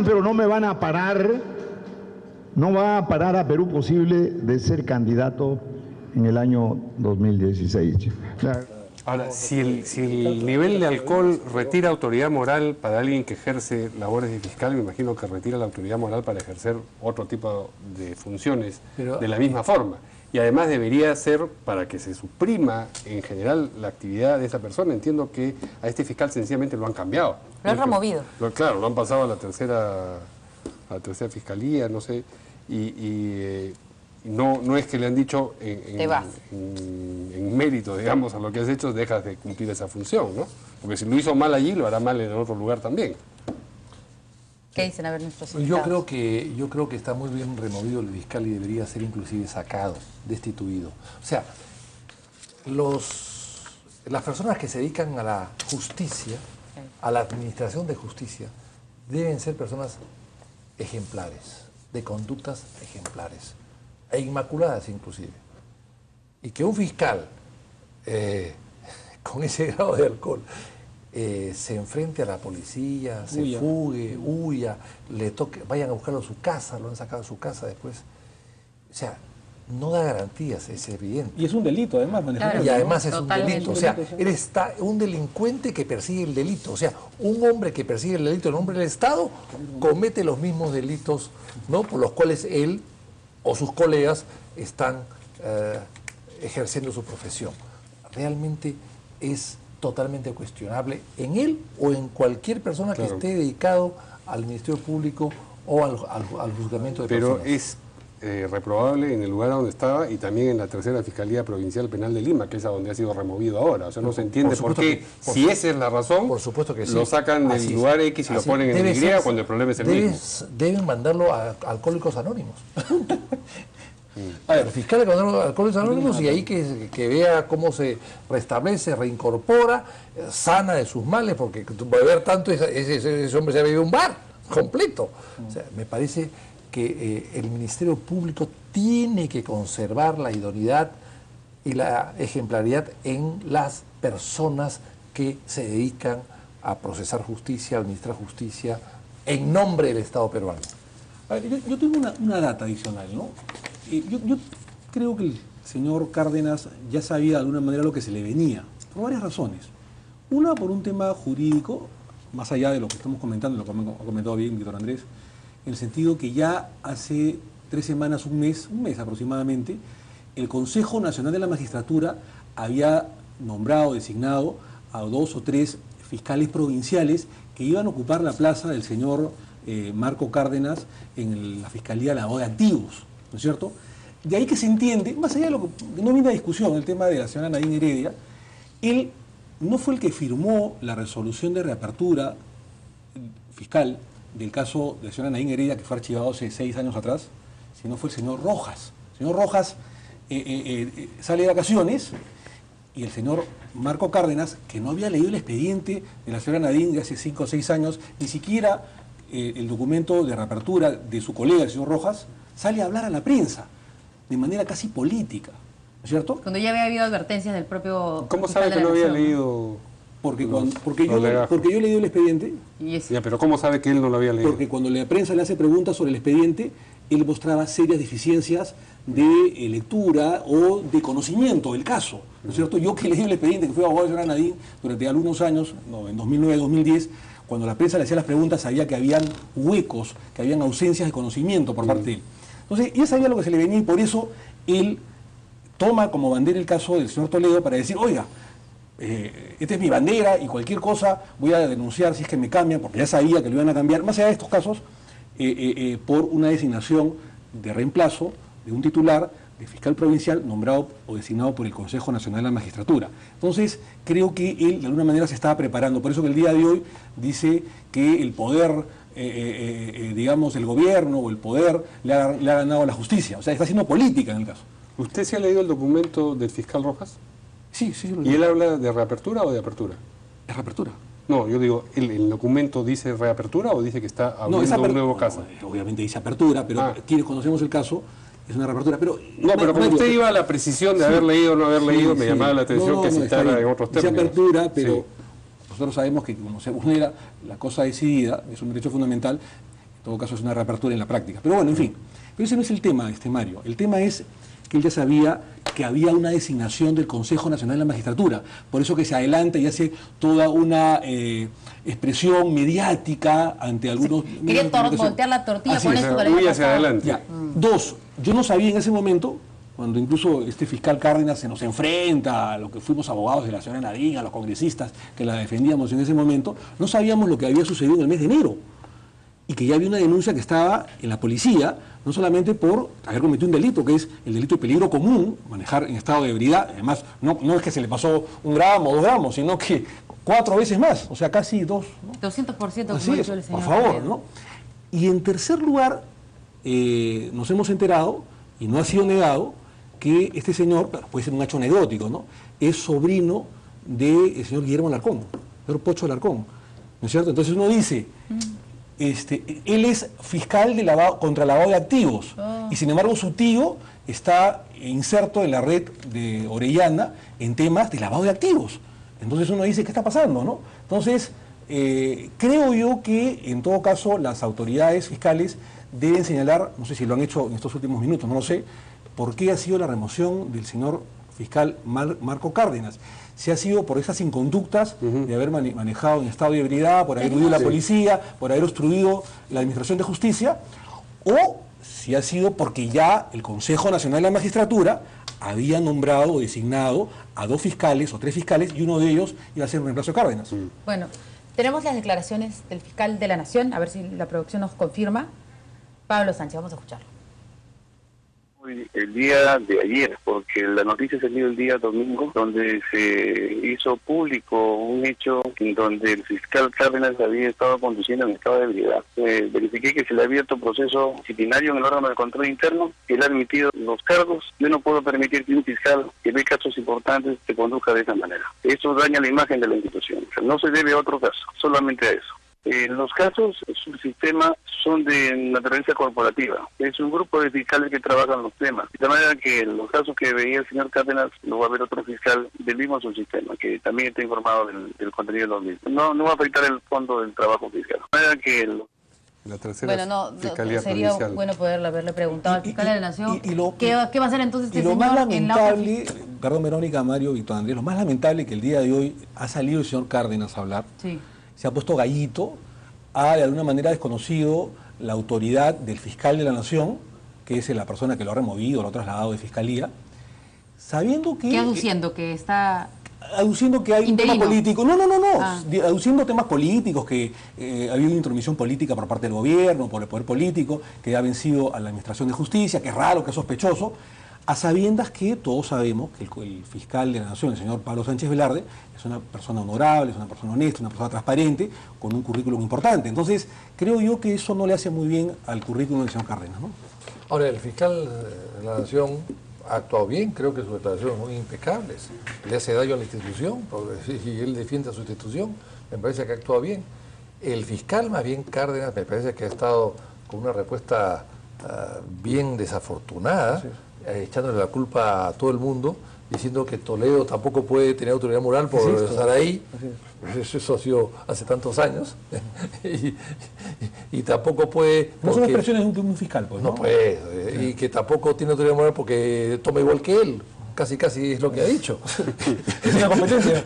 pero no me van a parar, no va a parar a Perú posible de ser candidato en el año 2016. Ahora, si el nivel de alcohol retira autoridad moral para alguien que ejerce labores de fiscal, me imagino que retira la autoridad moral para ejercer otro tipo de funciones de la misma forma. Y además debería ser para que se suprima en general la actividad de esa persona. Entiendo que a este fiscal sencillamente lo han cambiado. Lo han removido. Claro, lo han pasado a la tercera fiscalía, no sé, y no es que le han dicho en mérito, digamos, a lo que has hecho, dejas de cumplir esa función, ¿no? Porque si lo hizo mal allí, lo hará mal en otro lugar también. ¿Qué dicen? A ver, nuestros Yo creo que está muy bien removido el fiscal y debería ser inclusive sacado, destituido. O sea, las personas que se dedican a la justicia, a la administración de justicia, deben ser personas ejemplares, de conductas ejemplares, e inmaculadas inclusive. Y que un fiscal con ese grado de alcohol se enfrente a la policía, se fugue, huya, le toque, vayan a buscarlo a su casa, lo han sacado de su casa después. O sea, no da garantías, es evidente. Y es un delito, además, manejar. Y además es un delito. O sea, eres un delincuente que persigue el delito. O sea, un hombre que persigue el delito en nombre del Estado comete los mismos delitos, ¿no?, por los cuales él o sus colegas están ejerciendo su profesión. Realmente es totalmente cuestionable en él o en cualquier persona que esté dedicado al Ministerio Público o al juzgamiento de personas. Pero es reprobable en el lugar donde estaba y también en la tercera Fiscalía Provincial Penal de Lima, que es a donde ha sido removido ahora. O sea, no se entiende por qué, si esa es la razón, por supuesto que sí, lo sacan del lugar X y lo ponen en el Y cuando el problema es el mismo. Deben mandarlo a Alcohólicos Anónimos. A ver, fiscal de Alcohólicos Anónimos y ahí que vea cómo se restablece, reincorpora, sana de sus males, porque beber tanto, ese hombre se ha bebido un bar completo. O sea, me parece que el Ministerio Público tiene que conservar la idoneidad y la ejemplaridad en las personas que se dedican a procesar justicia, a administrar justicia, en nombre del Estado peruano. A ver, yo tengo una data adicional, ¿no? Yo creo que el señor Cárdenas ya sabía de alguna manera lo que se le venía, por varias razones. Una, por un tema jurídico, más allá de lo que estamos comentando, lo que ha comentado bien Víctor Andrés, en el sentido que ya hace 3 semanas, un mes aproximadamente, el Consejo Nacional de la Magistratura había nombrado, designado a 2 o 3 fiscales provinciales que iban a ocupar la plaza del señor Marco Cárdenas en la Fiscalía de Lavado de Activos, ¿no es cierto? De ahí que se entiende, más allá de lo que no viene a discusión, el tema de la señora Nadine Heredia, él no fue el que firmó la resolución de reapertura fiscal del caso de la señora Nadine Heredia, que fue archivado hace 6 años atrás, sino fue el señor Rojas. El señor Rojas sale de vacaciones y el señor Marco Cárdenas, que no había leído el expediente de la señora Nadine de hace 5 o 6 años, ni siquiera el documento de reapertura de su colega, el señor Rojas, sale a hablar a la prensa de manera casi política, ¿no es cierto? Cuando ya había habido advertencias del propio... ¿Cómo sabe que no había leído...? Porque yo he leído el expediente. Ya, pero ¿cómo sabe que él no lo había leído? Porque cuando la prensa le hace preguntas sobre el expediente, él mostraba serias deficiencias de lectura o de conocimiento del caso, ¿no es cierto? Yo que leí el expediente, que fui abogado de la señora Nadine durante algunos años, en 2009-2010, cuando la prensa le hacía las preguntas sabía que habían huecos, que habían ausencias de conocimiento por parte de él. Entonces, ya sabía lo que se le venía y por eso él toma como bandera el caso del señor Toledo para decir, oiga, esta es mi bandera y cualquier cosa voy a denunciar si es que me cambian, porque ya sabía que lo iban a cambiar, más allá de estos casos, por una designación de reemplazo de un titular de fiscal provincial nombrado o designado por el Consejo Nacional de la Magistratura. Entonces, creo que él de alguna manera se estaba preparando, por eso que el día de hoy dice que el poder, digamos, el gobierno o el poder le ha ganado a la justicia, o sea, está haciendo política en el caso. ¿Usted se ha leído el documento del fiscal Rojas? Sí. ¿Y él habla de reapertura o de apertura? De reapertura. No, yo digo, ¿el documento dice reapertura o dice que está abriendo un nuevo caso? Obviamente dice apertura, pero quienes conocemos el caso, es una reapertura. Pero como usted iba a la precisión de haber leído o no haber leído, me llamaba la atención que citara en otros términos. Dice apertura, pero nosotros sabemos que como se vulnera la cosa decidida, es un derecho fundamental, en todo caso es una reapertura en la práctica. Pero bueno, en fin. Pero ese no es el tema, Mario. El tema es que él ya sabía que había una designación del Consejo Nacional de la Magistratura. Por eso que se adelanta y hace toda una expresión mediática ante algunos... Quería voltear la tortilla con esto. Muy hacia adelante. Ya. 2, yo no sabía en ese momento, cuando incluso este fiscal Cárdenas se nos enfrenta a lo que fuimos abogados de la señora Nadine, a los congresistas que la defendíamos en ese momento, no sabíamos lo que había sucedido en el mes de enero. Y que ya había una denuncia que estaba en la policía, no solamente por haber cometido un delito, que es el delito de peligro común, manejar en estado de ebriedad. Además, no es que se le pasó 1 gramo o 2 gramos, sino que 4 veces más, o sea, casi 2. ¿no? 200%. Así es, por favor, ¿no? Y en tercer lugar, nos hemos enterado, y no ha sido negado, que este señor, claro, puede ser un hecho anecdótico, ¿no?, es sobrino del señor Guillermo Alarcón, señor Pocho Alarcón, ¿no es cierto? Entonces uno dice, él es fiscal de contra lavado de activos, y sin embargo su tío está inserto en la red de Orellana en temas de lavado de activos. Entonces uno dice, ¿qué está pasando, no? Entonces, creo yo que en todo caso las autoridades fiscales deben señalar, no sé si lo han hecho en estos últimos minutos, no lo sé, por qué ha sido la remoción del señor fiscal Marco Cárdenas. Si ha sido por esas inconductas de haber manejado en estado de ebriedad, por haber huido la policía, por haber obstruido la administración de justicia, o si ha sido porque ya el Consejo Nacional de la Magistratura había nombrado o designado a 2 fiscales o 3 fiscales, y uno de ellos iba a ser un reemplazo de Cárdenas. Bueno, tenemos las declaraciones del fiscal de la Nación, a ver si la producción nos confirma. Pablo Sánchez, vamos a escucharlo. El día de ayer, porque la noticia salió el día domingo, donde se hizo público un hecho en donde el fiscal Cárdenas había estado conduciendo en estado de ebriedad. Verifiqué que se le había abierto proceso disciplinario en el órgano de control interno, él ha admitido los cargos. Yo no puedo permitir que un fiscal que ve casos importantes se conduzca de esa manera. Eso daña la imagen de la institución. O sea, no se debe a otro caso, solamente a eso. Los casos, su sistema son de naturaleza corporativa. Es un grupo de fiscales que trabajan los temas. De manera que los casos que veía el señor Cárdenas, lo va a ver otro fiscal del mismo subsistema, que también está informado del contenido de los mismos. No va a afectar el fondo del trabajo fiscal. De manera que la tercera fiscalía sería provincial. Bueno poder haberle preguntado al fiscal de la Nación ¿qué va a hacer entonces este y lo señor más lamentable, en la perdón Verónica, Mario, Víctor Andrés, lo más lamentable que el día de hoy ha salido el señor Cárdenas a hablar. Sí. Se ha puesto gallito, ha de alguna manera desconocido la autoridad del fiscal de la Nación, que es la persona que lo ha removido, lo ha trasladado de fiscalía, sabiendo que... ¿Qué aduciendo? Que está... Aduciendo que hay un tema político. No. Aduciendo temas políticos, que ha habido una intromisión política por parte del gobierno, por el poder político, que ha vencido a la administración de justicia, que es raro, que es sospechoso, a sabiendas que todos sabemos que el fiscal de la Nación, el señor Pablo Sánchez Velarde, es una persona honorable, es una persona honesta, una persona transparente, con un currículum importante. Entonces, creo yo que eso no le hace muy bien al currículum del señor Cárdenas, ¿no? Ahora, el fiscal de la Nación ha actuado bien, creo que sus declaraciones son muy impecables. Le hace daño a la institución, y él defiende a su institución, me parece que ha actuado bien. El fiscal, más bien Cárdenas, me parece que ha estado con una respuesta bien desafortunada, echándole la culpa a todo el mundo, diciendo que Toledo tampoco puede tener autoridad moral por estar ahí. Eso ha sido hace tantos años. y tampoco puede... No son expresiones de un fiscal, pues, ¿no? No puede. Y que tampoco tiene autoridad moral porque toma igual que él. Casi es lo que ha dicho. Es una competencia.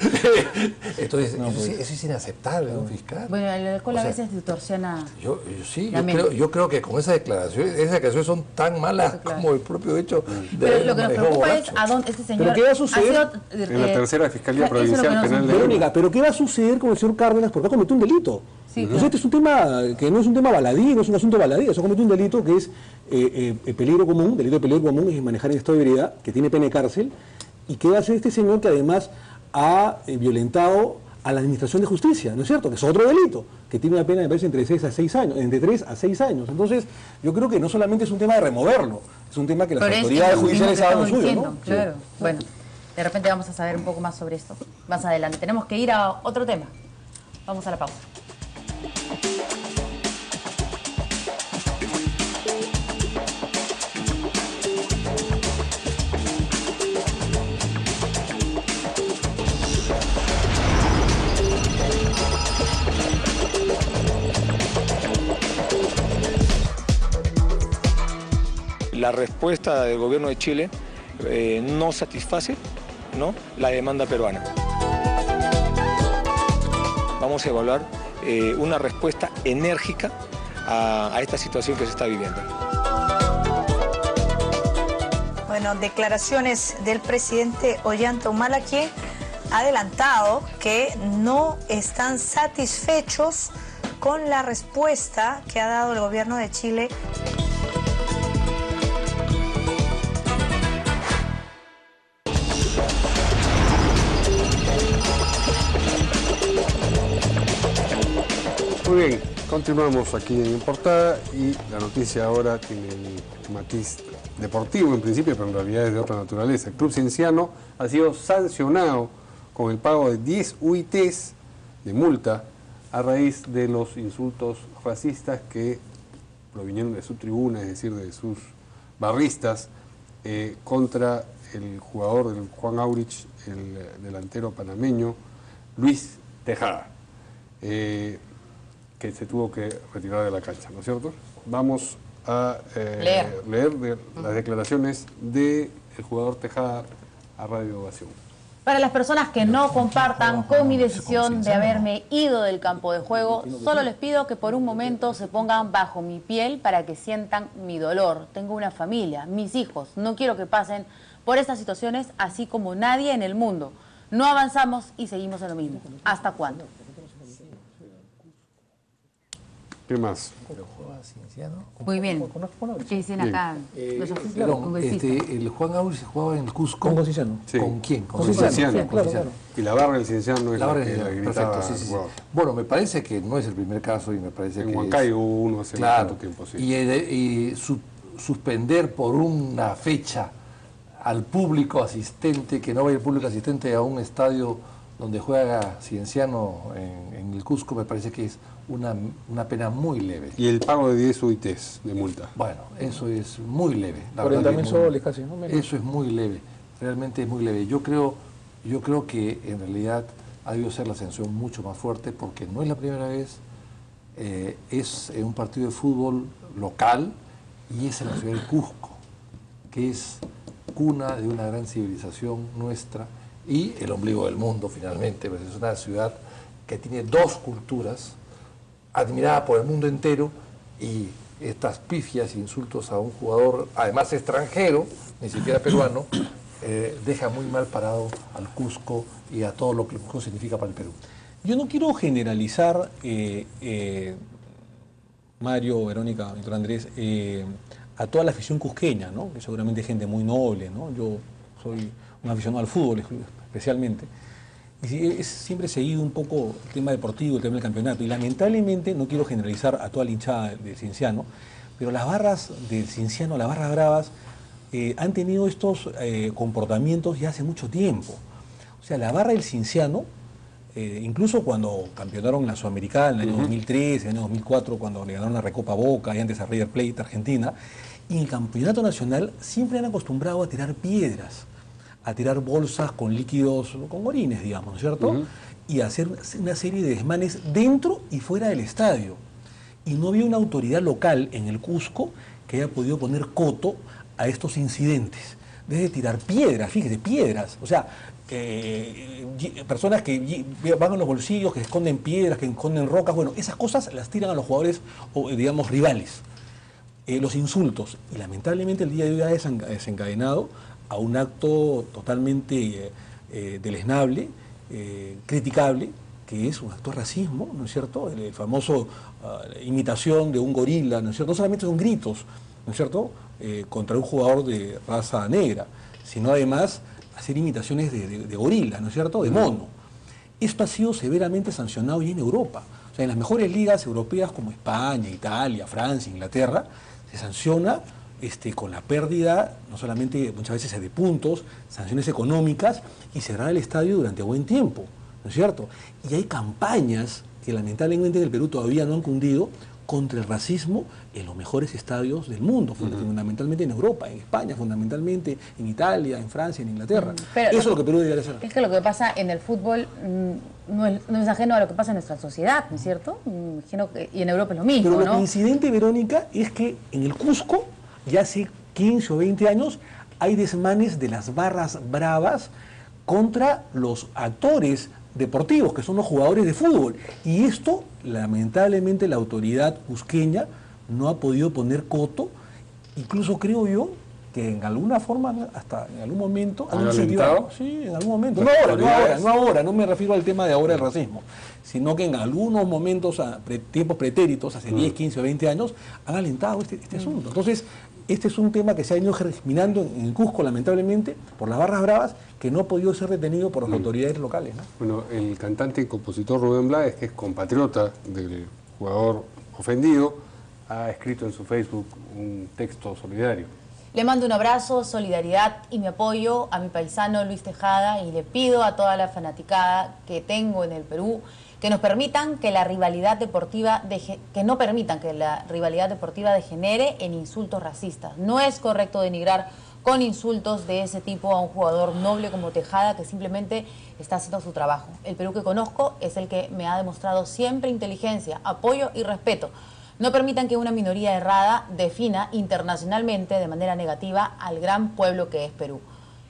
Entonces, eso es inaceptable, un fiscal. Bueno, el alcohol a veces distorsiona. Yo creo que con esas declaraciones son tan malas como el propio hecho de... Pero lo que nos preocupa es a dónde este señor... ¿Pero qué va a suceder? En la tercera fiscalía provincial penal de Verónica, pero ¿qué va a suceder con el señor Cárdenas? Porque ha cometido un delito. Sí, entonces este es un tema que no es un tema baladí, no es un asunto baladí, se ha cometido un delito que es peligro común, delito de peligro común, es manejar en estado de ebriedad, que tiene pena de cárcel, y que va a ser este señor que además ha violentado a la administración de justicia, ¿no es cierto? Que es otro delito, que tiene una pena, me parece, entre 3 a 6 años. Entonces, yo creo que no solamente es un tema de removerlo, es un tema que las autoridades judiciales hagan lo suyo, ¿no? Claro. Sí. Bueno, de repente vamos a saber un poco más sobre esto más adelante. Tenemos que ir a otro tema. Vamos a la pausa. La respuesta del gobierno de Chile no satisface, ¿no?, la demanda peruana. Vamos a evaluar una respuesta enérgica a esta situación que se está viviendo. Bueno, declaraciones del presidente Ollanta Humala, quien ha adelantado que no están satisfechos con la respuesta que ha dado el gobierno de Chile. Muy bien, Continuamos aquí en Portada y la noticia ahora tiene el matiz deportivo en principio, pero en realidad es de otra naturaleza. El Club Cienciano ha sido sancionado con el pago de 10 UITs de multa a raíz de los insultos racistas que provinieron de su tribuna, es decir, de sus barristas, contra el jugador del Juan Aurich, el delantero panameño, Luis Tejada, que se tuvo que retirar de la cancha, ¿no es cierto? Vamos a leer las declaraciones del jugador Tejada a Radio Ovación. Para las personas que no compartan con mi decisión de haberme ido del campo de juego, solo les pido que por un momento se pongan bajo mi piel para que sientan mi dolor. Tengo una familia, mis hijos, no quiero que pasen por estas situaciones, así como nadie en el mundo. No avanzamos y seguimos en lo mismo. ¿Hasta cuándo? ¿Qué más? Muy bien. ¿Qué dicen acá? El Juan Aurich jugaba en el Cusco. ¿Con Cienciano? Sí. ¿Con quién? Con Cienciano. Y la barra del Cienciano es la que la gritaba. Perfecto, sí. Bueno, me parece que no es el primer caso y me parece que en Huancayo hubo uno hace tanto tiempo. Sí. Y suspender por una fecha al público asistente, que no vaya el público asistente a un estadio donde juega Cienciano en el Cusco, me parece que es una pena muy leve. Y el pago de 10 UITs de multa. Bueno, eso es muy leve. 40.000 soles casi, ¿no? Eso es muy leve, realmente es muy leve. Yo creo que en realidad ha debido ser la sanción mucho más fuerte porque no es la primera vez, es en un partido de fútbol local y es en la ciudad de Cusco, que es cuna de una gran civilización nuestra y el ombligo del mundo finalmente, pues es una ciudad que tiene dos culturas, admirada por el mundo entero, y estas pifias e insultos a un jugador, además extranjero, ni siquiera peruano, deja muy mal parado al Cusco y a todo lo que el Cusco significa para el Perú. Yo no quiero generalizar, Mario, Verónica, Víctor Andrés, a toda la afición cusqueña, ¿no? Que seguramente es gente muy noble, ¿no? Yo soy un aficionado al fútbol especialmente. Y siempre he seguido un poco el tema deportivo, el tema del campeonato. Y lamentablemente, no quiero generalizar a toda la hinchada del Cienciano, pero las barras del Cienciano, las barras bravas, han tenido estos comportamientos ya hace mucho tiempo. O sea, la barra del Cienciano, incluso cuando campeonaron la Sudamericana en el año 2003, en el año 2004, cuando le ganaron la Recopa Boca y antes a River Plate Argentina, y en el campeonato nacional siempre han acostumbrado a tirar piedras, a tirar bolsas con líquidos, con orines, digamos, ¿no es cierto? Y a hacer una serie de desmanes dentro y fuera del estadio. Y no había una autoridad local en el Cusco que haya podido poner coto a estos incidentes. Desde tirar piedras, fíjese, piedras. O sea, personas que van a los bolsillos, que esconden piedras, que esconden rocas, bueno, esas cosas las tiran a los jugadores, digamos, rivales. Los insultos. Y lamentablemente el día de hoy ha desencadenado a un acto totalmente deleznable, criticable, que es un acto de racismo, ¿no es cierto? El famoso imitación de un gorila, ¿no es cierto? No solamente son gritos, ¿no es cierto?, contra un jugador de raza negra, sino además hacer imitaciones de gorila, ¿no es cierto?, de mono. Esto ha sido severamente sancionado ya en Europa. O sea, en las mejores ligas europeas como España, Italia, Francia, Inglaterra, se sanciona con la pérdida, no solamente muchas veces de puntos, sanciones económicas y cerrar el estadio durante buen tiempo, ¿no es cierto? Y hay campañas que lamentablemente en el Perú todavía no han cundido contra el racismo en los mejores estadios del mundo, fundamentalmente en Europa, en España, fundamentalmente en Italia, en Francia, en Inglaterra. Pero eso es lo que Perú debería hacer. Es que lo que pasa en el fútbol no es ajeno a lo que pasa en nuestra sociedad, ¿no es cierto? Y en Europa es lo mismo, Pero lo ¿no? coincidente, Verónica, es que en el Cusco, ya hace 15 o 20 años, hay desmanes de las barras bravas contra los actores deportivos, que son los jugadores de fútbol. Y esto, lamentablemente, la autoridad cusqueña no ha podido poner coto. Incluso creo yo que en alguna forma, hasta en algún momento, han incentivado. Sí, en algún momento. No ahora, no me refiero al tema de ahora del racismo, sino que en algunos momentos, tiempos pretéritos, hace 10, 15 o 20 años, han alentado este asunto. Entonces, este es un tema que se ha ido germinando en el Cusco, lamentablemente, por las barras bravas, que no ha podido ser detenido por las autoridades locales, ¿no? Bueno, el cantante y compositor Rubén Blades, que es compatriota del jugador ofendido, ha escrito en su Facebook un texto solidario. Le mando un abrazo, solidaridad y mi apoyo a mi paisano Luis Tejada y le pido a toda la fanaticada que tengo en el Perú que nos permitan que la rivalidad deportiva no permitan que la rivalidad deportiva degenere en insultos racistas. No es correcto denigrar con insultos de ese tipo a un jugador noble como Tejada que simplemente está haciendo su trabajo. El Perú que conozco es el que me ha demostrado siempre inteligencia, apoyo y respeto. No permitan que una minoría errada defina internacionalmente de manera negativa al gran pueblo que es Perú.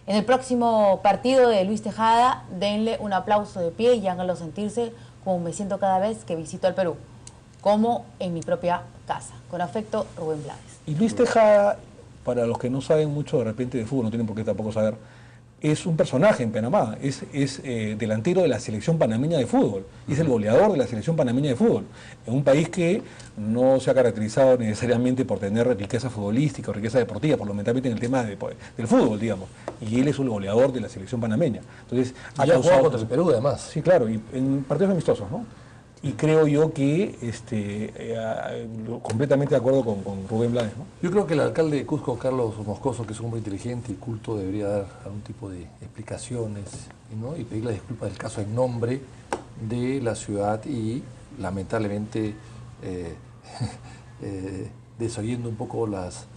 En el próximo partido de Luis Tejada, denle un aplauso de pie y háganlo sentirse como me siento cada vez que visito al Perú, como en mi propia casa. Con afecto, Rubén Blades. Y Luis Tejada, para los que no saben mucho de repente de fútbol, no tienen por qué tampoco saber, es un personaje en Panamá, es delantero de la selección panameña de fútbol, y es el goleador de la selección panameña de fútbol, en un país que no se ha caracterizado necesariamente por tener riqueza futbolística o riqueza deportiva, por lo menos en el tema del fútbol, digamos, y él es un goleador de la selección panameña. Entonces, ha jugado contra el Perú, además. Sí, claro, y en partidos amistosos, ¿no? Y creo yo que completamente de acuerdo con Rubén Blades, ¿no? Yo creo que el alcalde de Cusco, Carlos Moscoso, que es un hombre inteligente y culto, debería dar algún tipo de explicaciones, ¿no? Y pedir la disculpa del caso en nombre de la ciudad y, lamentablemente, desoyendo un poco las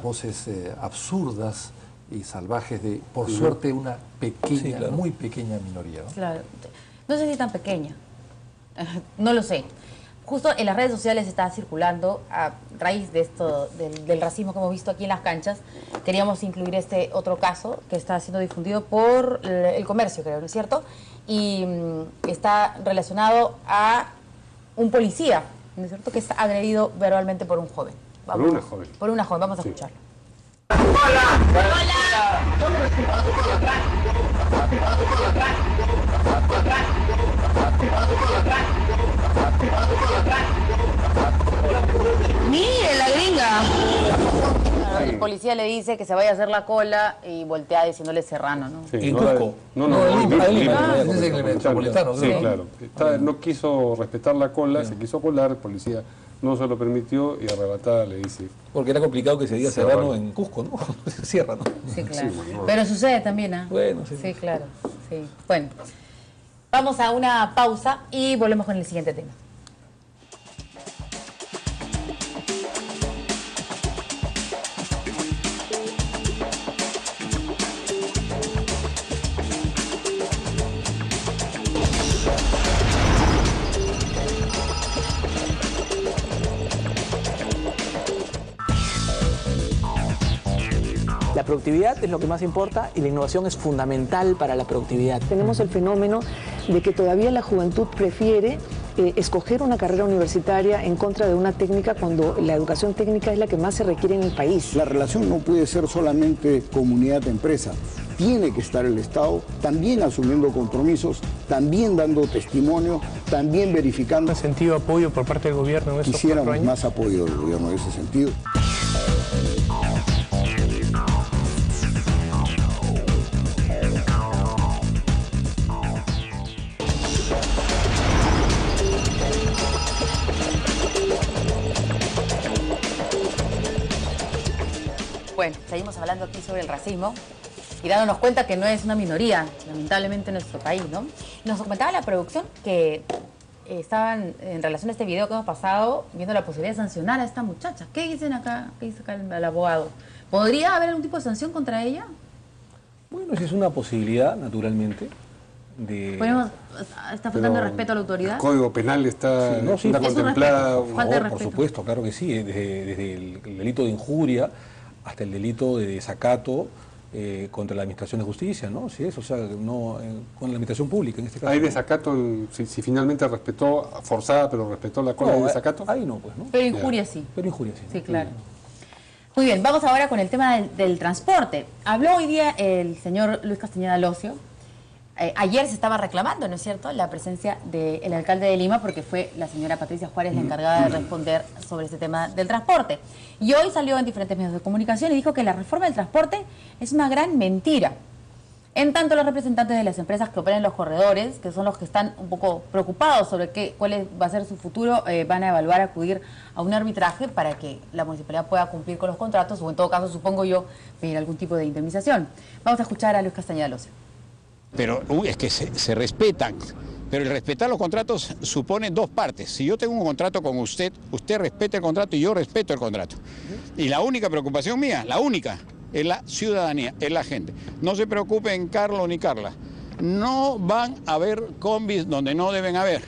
voces absurdas y salvajes de, por suerte, una pequeña, sí, claro, muy pequeña minoría, ¿no? Claro. No sé si tan pequeña. No lo sé. Justo en las redes sociales está circulando, a raíz de esto, del racismo que hemos visto aquí en las canchas, queríamos incluir este otro caso que está siendo difundido por El Comercio, creo, ¿no es cierto? Y está relacionado a un policía, ¿no es cierto?, que está agredido verbalmente por un joven. Por una joven. Por una joven, vamos a escucharlo. ¡Mire la gringa! El policía le dice que se vaya a hacer la cola y voltea diciéndole Serrano, ¿no? Sí, ¿En Cusco? Metropolitano. Sí, claro. No quiso respetar la cola, se quiso colar, el policía no se lo permitió y arrebatada le dice... Porque era complicado que se diga Serrano en Cusco, ¿no? Se cierra, ¿no? Sí, claro. Pero sucede también, ¿ah? Bueno, sí. Sí, claro. Sí. Bueno, vamos a una pausa y volvemos con el siguiente tema. La productividad es lo que más importa y la innovación es fundamental para la productividad. Tenemos el fenómeno de que todavía la juventud prefiere escoger una carrera universitaria en contra de una técnica cuando la educación técnica es la que más se requiere en el país. La relación no puede ser solamente comunidad-empresa. Tiene que estar el Estado también asumiendo compromisos, también dando testimonio, también verificando. ¿Ha sentido apoyo por parte del gobierno en estos 4 años? Quisiéramos más apoyo del gobierno en ese sentido. Bueno, seguimos hablando aquí sobre el racismo y dándonos cuenta que no es una minoría, lamentablemente, en nuestro país, ¿no? Nos comentaba la producción que estaban, en relación a este video que hemos pasado, viendo la posibilidad de sancionar a esta muchacha. ¿Qué dicen acá? ¿Qué dice acá el abogado? ¿Podría haber algún tipo de sanción contra ella? Bueno, esa es una posibilidad, naturalmente. ¿Está faltando respeto a la autoridad? El Código Penal está contemplada. Por supuesto, claro que sí. Desde el delito de injuria hasta el delito de desacato contra la Administración de Justicia, ¿no? Sí, eso, o sea, no, con la Administración Pública en este caso. ¿Hay desacato si finalmente respetó, forzada, pero respetó la cola de desacato? Ahí no, pues, ¿no? Pero injuria sí. Pero injuria sí. Sí, claro. Muy bien, vamos ahora con el tema del transporte. Habló hoy día el señor Luis Castañeda Locio. Ayer se estaba reclamando, ¿no es cierto?, la presencia del alcalde de Lima, porque fue la señora Patricia Juárez la encargada de responder sobre este tema del transporte. Y hoy salió en diferentes medios de comunicación y dijo que la reforma del transporte es una gran mentira. En tanto, los representantes de las empresas que operan en los corredores, que son los que están un poco preocupados sobre cuál va a ser su futuro, van a evaluar acudir a un arbitraje para que la municipalidad pueda cumplir con los contratos o en todo caso, supongo yo, pedir algún tipo de indemnización. Vamos a escuchar a Luis Castañeda Locio. Pero es que se respetan. Pero el respetar los contratos supone dos partes. Si yo tengo un contrato con usted, usted respeta el contrato y yo respeto el contrato. Y la única preocupación mía, la única, es la ciudadanía, es la gente. No se preocupen Carlos ni Carla. No van a haber combis donde no deben haber.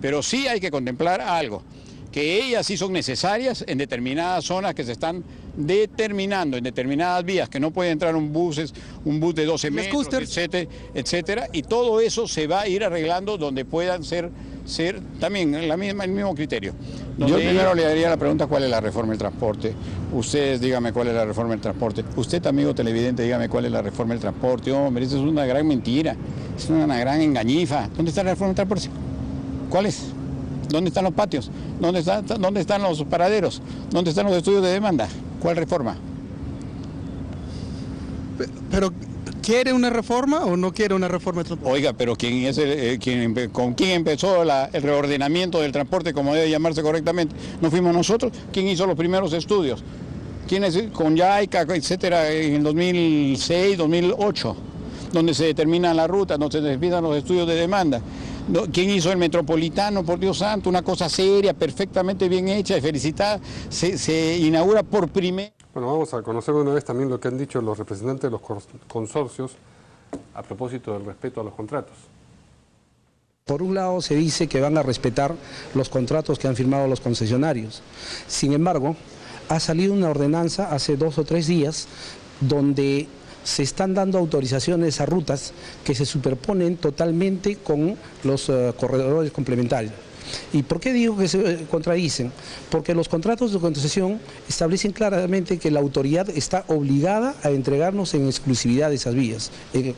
Pero sí hay que contemplar algo, que ellas sí son necesarias en determinadas zonas que se están determinando, en determinadas vías, que no puede entrar un bus de 12 metros, etcétera, y todo eso se va a ir arreglando donde puedan ser también el mismo criterio. Yo primero le daría la pregunta cuál es la reforma del transporte. Ustedes díganme cuál es la reforma del transporte. Usted, amigo televidente, dígame cuál es la reforma del transporte. Hombre, eso es una gran mentira, es una gran engañifa. ¿Dónde está la reforma del transporte? ¿Cuál es? ¿Dónde están los patios? ¿Dónde están los paraderos? ¿Dónde están los estudios de demanda? ¿Cuál reforma? Pero ¿quiere una reforma o no quiere una reforma del transporte? Oiga, pero ¿con quién empezó el reordenamiento del transporte, como debe llamarse correctamente? ¿No fuimos nosotros? ¿Quién hizo los primeros estudios? ¿Quiénes? Con YAICA, etcétera, en el 2006, 2008, donde se determinan las rutas, donde se determinan los estudios de demanda. ¿Quién hizo el Metropolitano? Por Dios santo, una cosa seria, perfectamente bien hecha y felicitada, se inaugura por primera. Bueno, vamos a conocer una vez también lo que han dicho los representantes de los consorcios a propósito del respeto a los contratos. Por un lado se dice que van a respetar los contratos que han firmado los concesionarios. Sin embargo, ha salido una ordenanza hace 2 o 3 días donde se están dando autorizaciones a rutas que se superponen totalmente con los corredores complementarios. ¿Y por qué digo que se contradicen? Porque los contratos de concesión establecen claramente que la autoridad está obligada a entregarnos en exclusividad esas vías,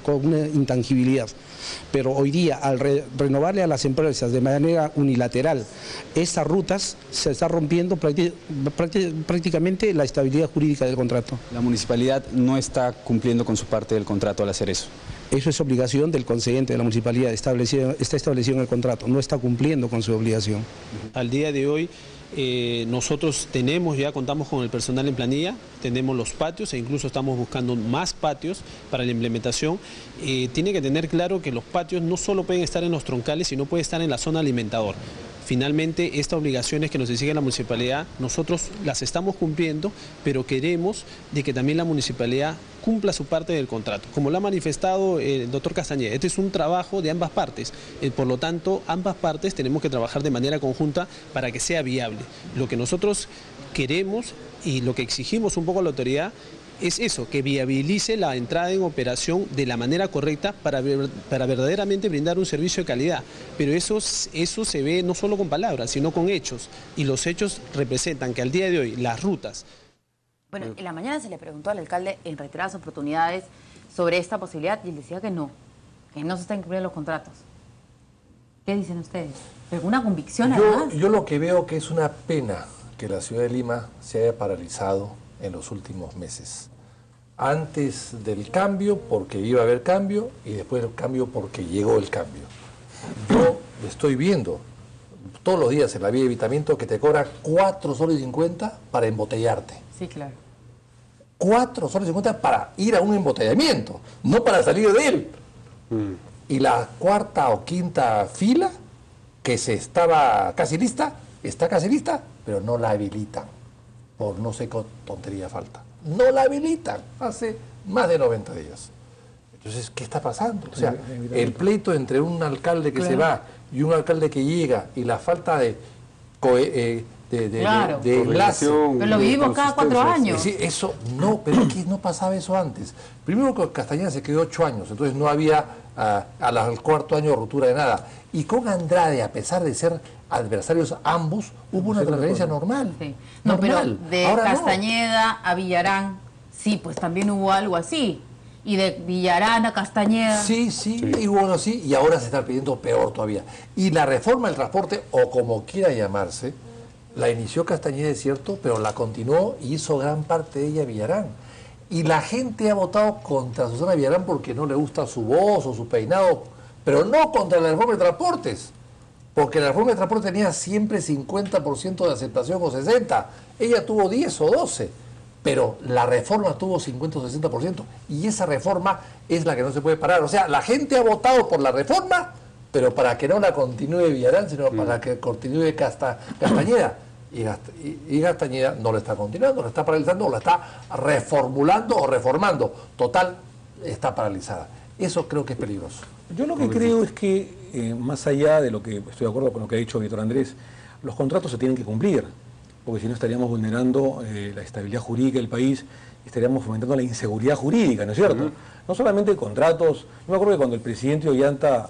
con una intangibilidad. Pero hoy día, al renovarle a las empresas de manera unilateral estas rutas, se está rompiendo prácticamente la estabilidad jurídica del contrato. La municipalidad no está cumpliendo con su parte del contrato al hacer eso. Eso es obligación del concedente de la municipalidad, está establecido en el contrato, no está cumpliendo con su obligación. Al día de hoy nosotros contamos con el personal en planilla, tenemos los patios e incluso estamos buscando más patios para la implementación. Tiene que tener claro que los patios no solo pueden estar en los troncales, sino pueden estar en la zona alimentador. Finalmente, estas obligaciones que nos exige la municipalidad, nosotros las estamos cumpliendo, pero queremos de que también la municipalidad cumpla su parte del contrato. Como lo ha manifestado el doctor Castañeda, este es un trabajo de ambas partes. Por lo tanto, ambas partes tenemos que trabajar de manera conjunta para que sea viable. Lo que nosotros queremos y lo que exigimos un poco a la autoridad es eso, que viabilice la entrada en operación de la manera correcta para verdaderamente brindar un servicio de calidad. Pero eso se ve no solo con palabras, sino con hechos. Y los hechos representan que al día de hoy las rutas... Bueno, en la mañana se le preguntó al alcalde en reiteradas oportunidades sobre esta posibilidad y él decía que no se están cumpliendo los contratos. ¿Qué dicen ustedes? ¿Alguna convicción además? Yo lo que veo que es una pena que la ciudad de Lima se haya paralizado en los últimos meses. Antes del cambio, porque iba a haber cambio, y después del cambio, porque llegó el cambio. Yo estoy viendo todos los días en la vía de evitamiento que te cobra 4 soles y 50 para embotellarte. Sí, claro. 4 soles y 50 para ir a un embotellamiento, no para salir de él. Y la 4ª o 5ª fila, que estaba casi lista, está casi lista, pero no la habilitan. Por no sé qué tontería falta. No la habilitan hace más de 90 días. Entonces, ¿qué está pasando? O sea, el pleito entre un alcalde que se va y un alcalde que llega y la falta de enlace. Pero lo vivimos cada 4 años. Sí, eso no, pero es que no pasaba eso antes. Primero que Castañeda se quedó 8 años, entonces no había al 4º año ruptura de nada. Y con Andrade, a pesar de ser adversarios ambos, hubo una transferencia normal. Sí. No, normal. pero de ahora Castañeda a Villarán, sí, pues también hubo algo así. Y de Villarán a Castañeda. Sí, y bueno, sí, y ahora se está pidiendo peor todavía. Y la reforma del transporte, o como quiera llamarse, la inició Castañeda, es cierto, pero la continuó y hizo gran parte de ella Villarán. Y la gente ha votado contra Susana Villarán porque no le gusta su voz o su peinado, pero no contra la reforma de transportes. Porque la reforma de transporte tenía siempre 50% de aceptación o 60%. Ella tuvo 10 o 12%. Pero la reforma tuvo 50 o 60%. Y esa reforma es la que no se puede parar. O sea, la gente ha votado por la reforma, pero para que no la continúe Villarán, sino para que continúe Castañeda. Y Castañeda no la está continuando, la está paralizando, o la está reformulando o reformando. Total, está paralizada. Eso creo que es peligroso. Yo lo que creo es que, más allá de lo que estoy de acuerdo con lo que ha dicho Víctor Andrés, los contratos se tienen que cumplir, porque si no estaríamos vulnerando la estabilidad jurídica del país, estaríamos fomentando la inseguridad jurídica, ¿no es cierto? No solamente contratos. Yo me acuerdo que cuando el presidente Ollanta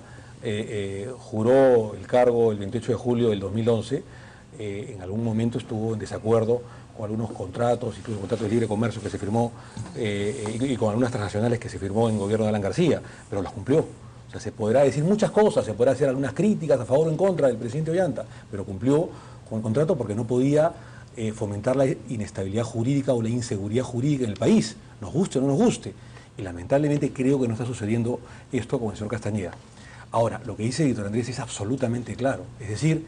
juró el cargo el 28 de julio del 2011, en algún momento estuvo en desacuerdo con algunos contratos, incluso contratos de libre comercio que se firmó y con algunas transnacionales que se firmó en el gobierno de Alan García, pero las cumplió. O sea, se podrá decir muchas cosas, se podrá hacer algunas críticas a favor o en contra del presidente Ollanta, pero cumplió con el contrato porque no podía fomentar la inestabilidad jurídica o la inseguridad jurídica en el país, nos guste o no nos guste. Y lamentablemente creo que no está sucediendo esto con el señor Castañeda. Ahora, lo que dice Víctor Andrés es absolutamente claro, es decir,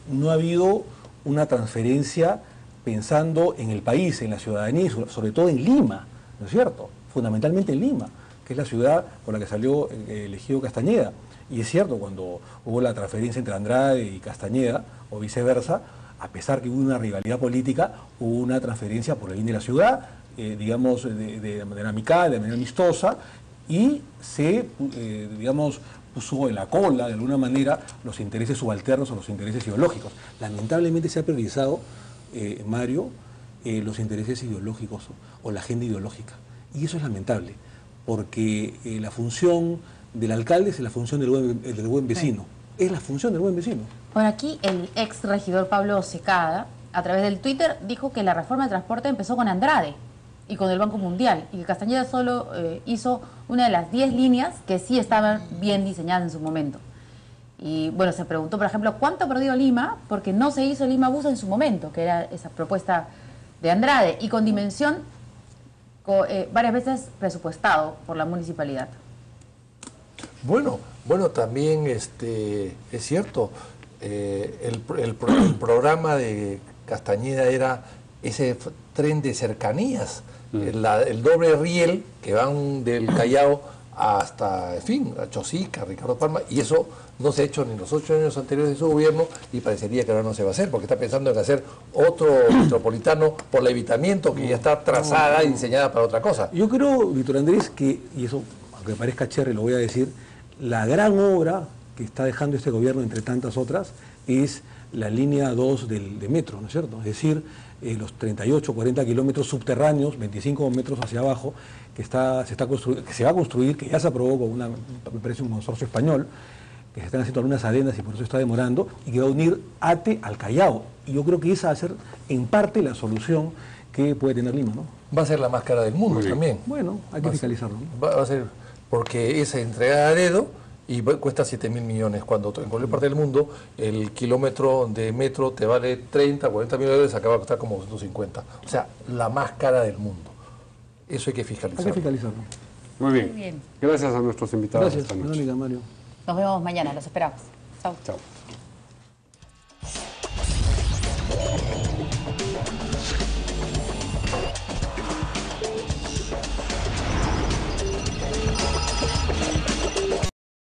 no ha habido una transferencia pensando en el país, en la ciudadanía y sobre todo en Lima, ¿no es cierto? Fundamentalmente en Lima, que es la ciudad por la que salió elegido Castañeda. Y es cierto, cuando hubo la transferencia entre Andrade y Castañeda, o viceversa, a pesar que hubo una rivalidad política, hubo una transferencia por el bien de la ciudad, digamos, de manera amical, de manera amistosa, y se, digamos, puso en la cola, de alguna manera, los intereses subalternos o los intereses ideológicos. Lamentablemente se ha priorizado, Mario, los intereses ideológicos o la agenda ideológica. Y eso es lamentable, porque la función del alcalde es la función del buen vecino. Sí. Es la función del buen vecino. Bueno, aquí el ex regidor Pablo Secada, a través del Twitter, dijo que la reforma de transporte empezó con Andrade y con el Banco Mundial, y que Castañeda solo hizo una de las 10 líneas que sí estaban bien diseñadas en su momento. Y bueno, se preguntó, por ejemplo, ¿cuánto ha perdido Lima? Porque no se hizo Lima Bus en su momento, que era esa propuesta de Andrade, y con dimensión varias veces presupuestado por la municipalidad. Bueno, también es cierto, el programa de Castañeda era ese tren de cercanías, el doble riel que van del Callao hasta, en fin, a Chosica, Ricardo Palma, y eso no se ha hecho ni en los 8 años anteriores de su gobierno y parecería que ahora no se va a hacer, porque está pensando en hacer otro metropolitano por el evitamiento que ya está trazada y diseñada para otra cosa. Yo creo, Víctor Andrés, que, y eso, aunque parezca cherry, lo voy a decir, la gran obra que está dejando este gobierno, entre tantas otras, es la línea 2 de metro, ¿no es cierto? Es decir, los 38, 40 kilómetros subterráneos, 25 metros hacia abajo, que se va a construir, que ya se aprobó con me parece un consorcio español, que se están haciendo algunas adendas y por eso está demorando, y que va a unir Ate al Callao. Y yo creo que esa va a ser, en parte, la solución que puede tener Lima, ¿no? Va a ser la más cara del mundo también. Bueno, hay que fiscalizarlo, ¿no? Va a ser, porque es entregada a dedo y cuesta 7.000 millones, cuando en cualquier parte del mundo el kilómetro de metro te vale 30, 40 millones, acaba de costar como 150. O sea, la más cara del mundo. Eso hay que fiscalizarlo. Hay que fiscalizarlo. Muy bien. Gracias a nuestros invitados. Gracias, Verónica, Mario. Nos vemos mañana, los esperamos. Chau. Chao.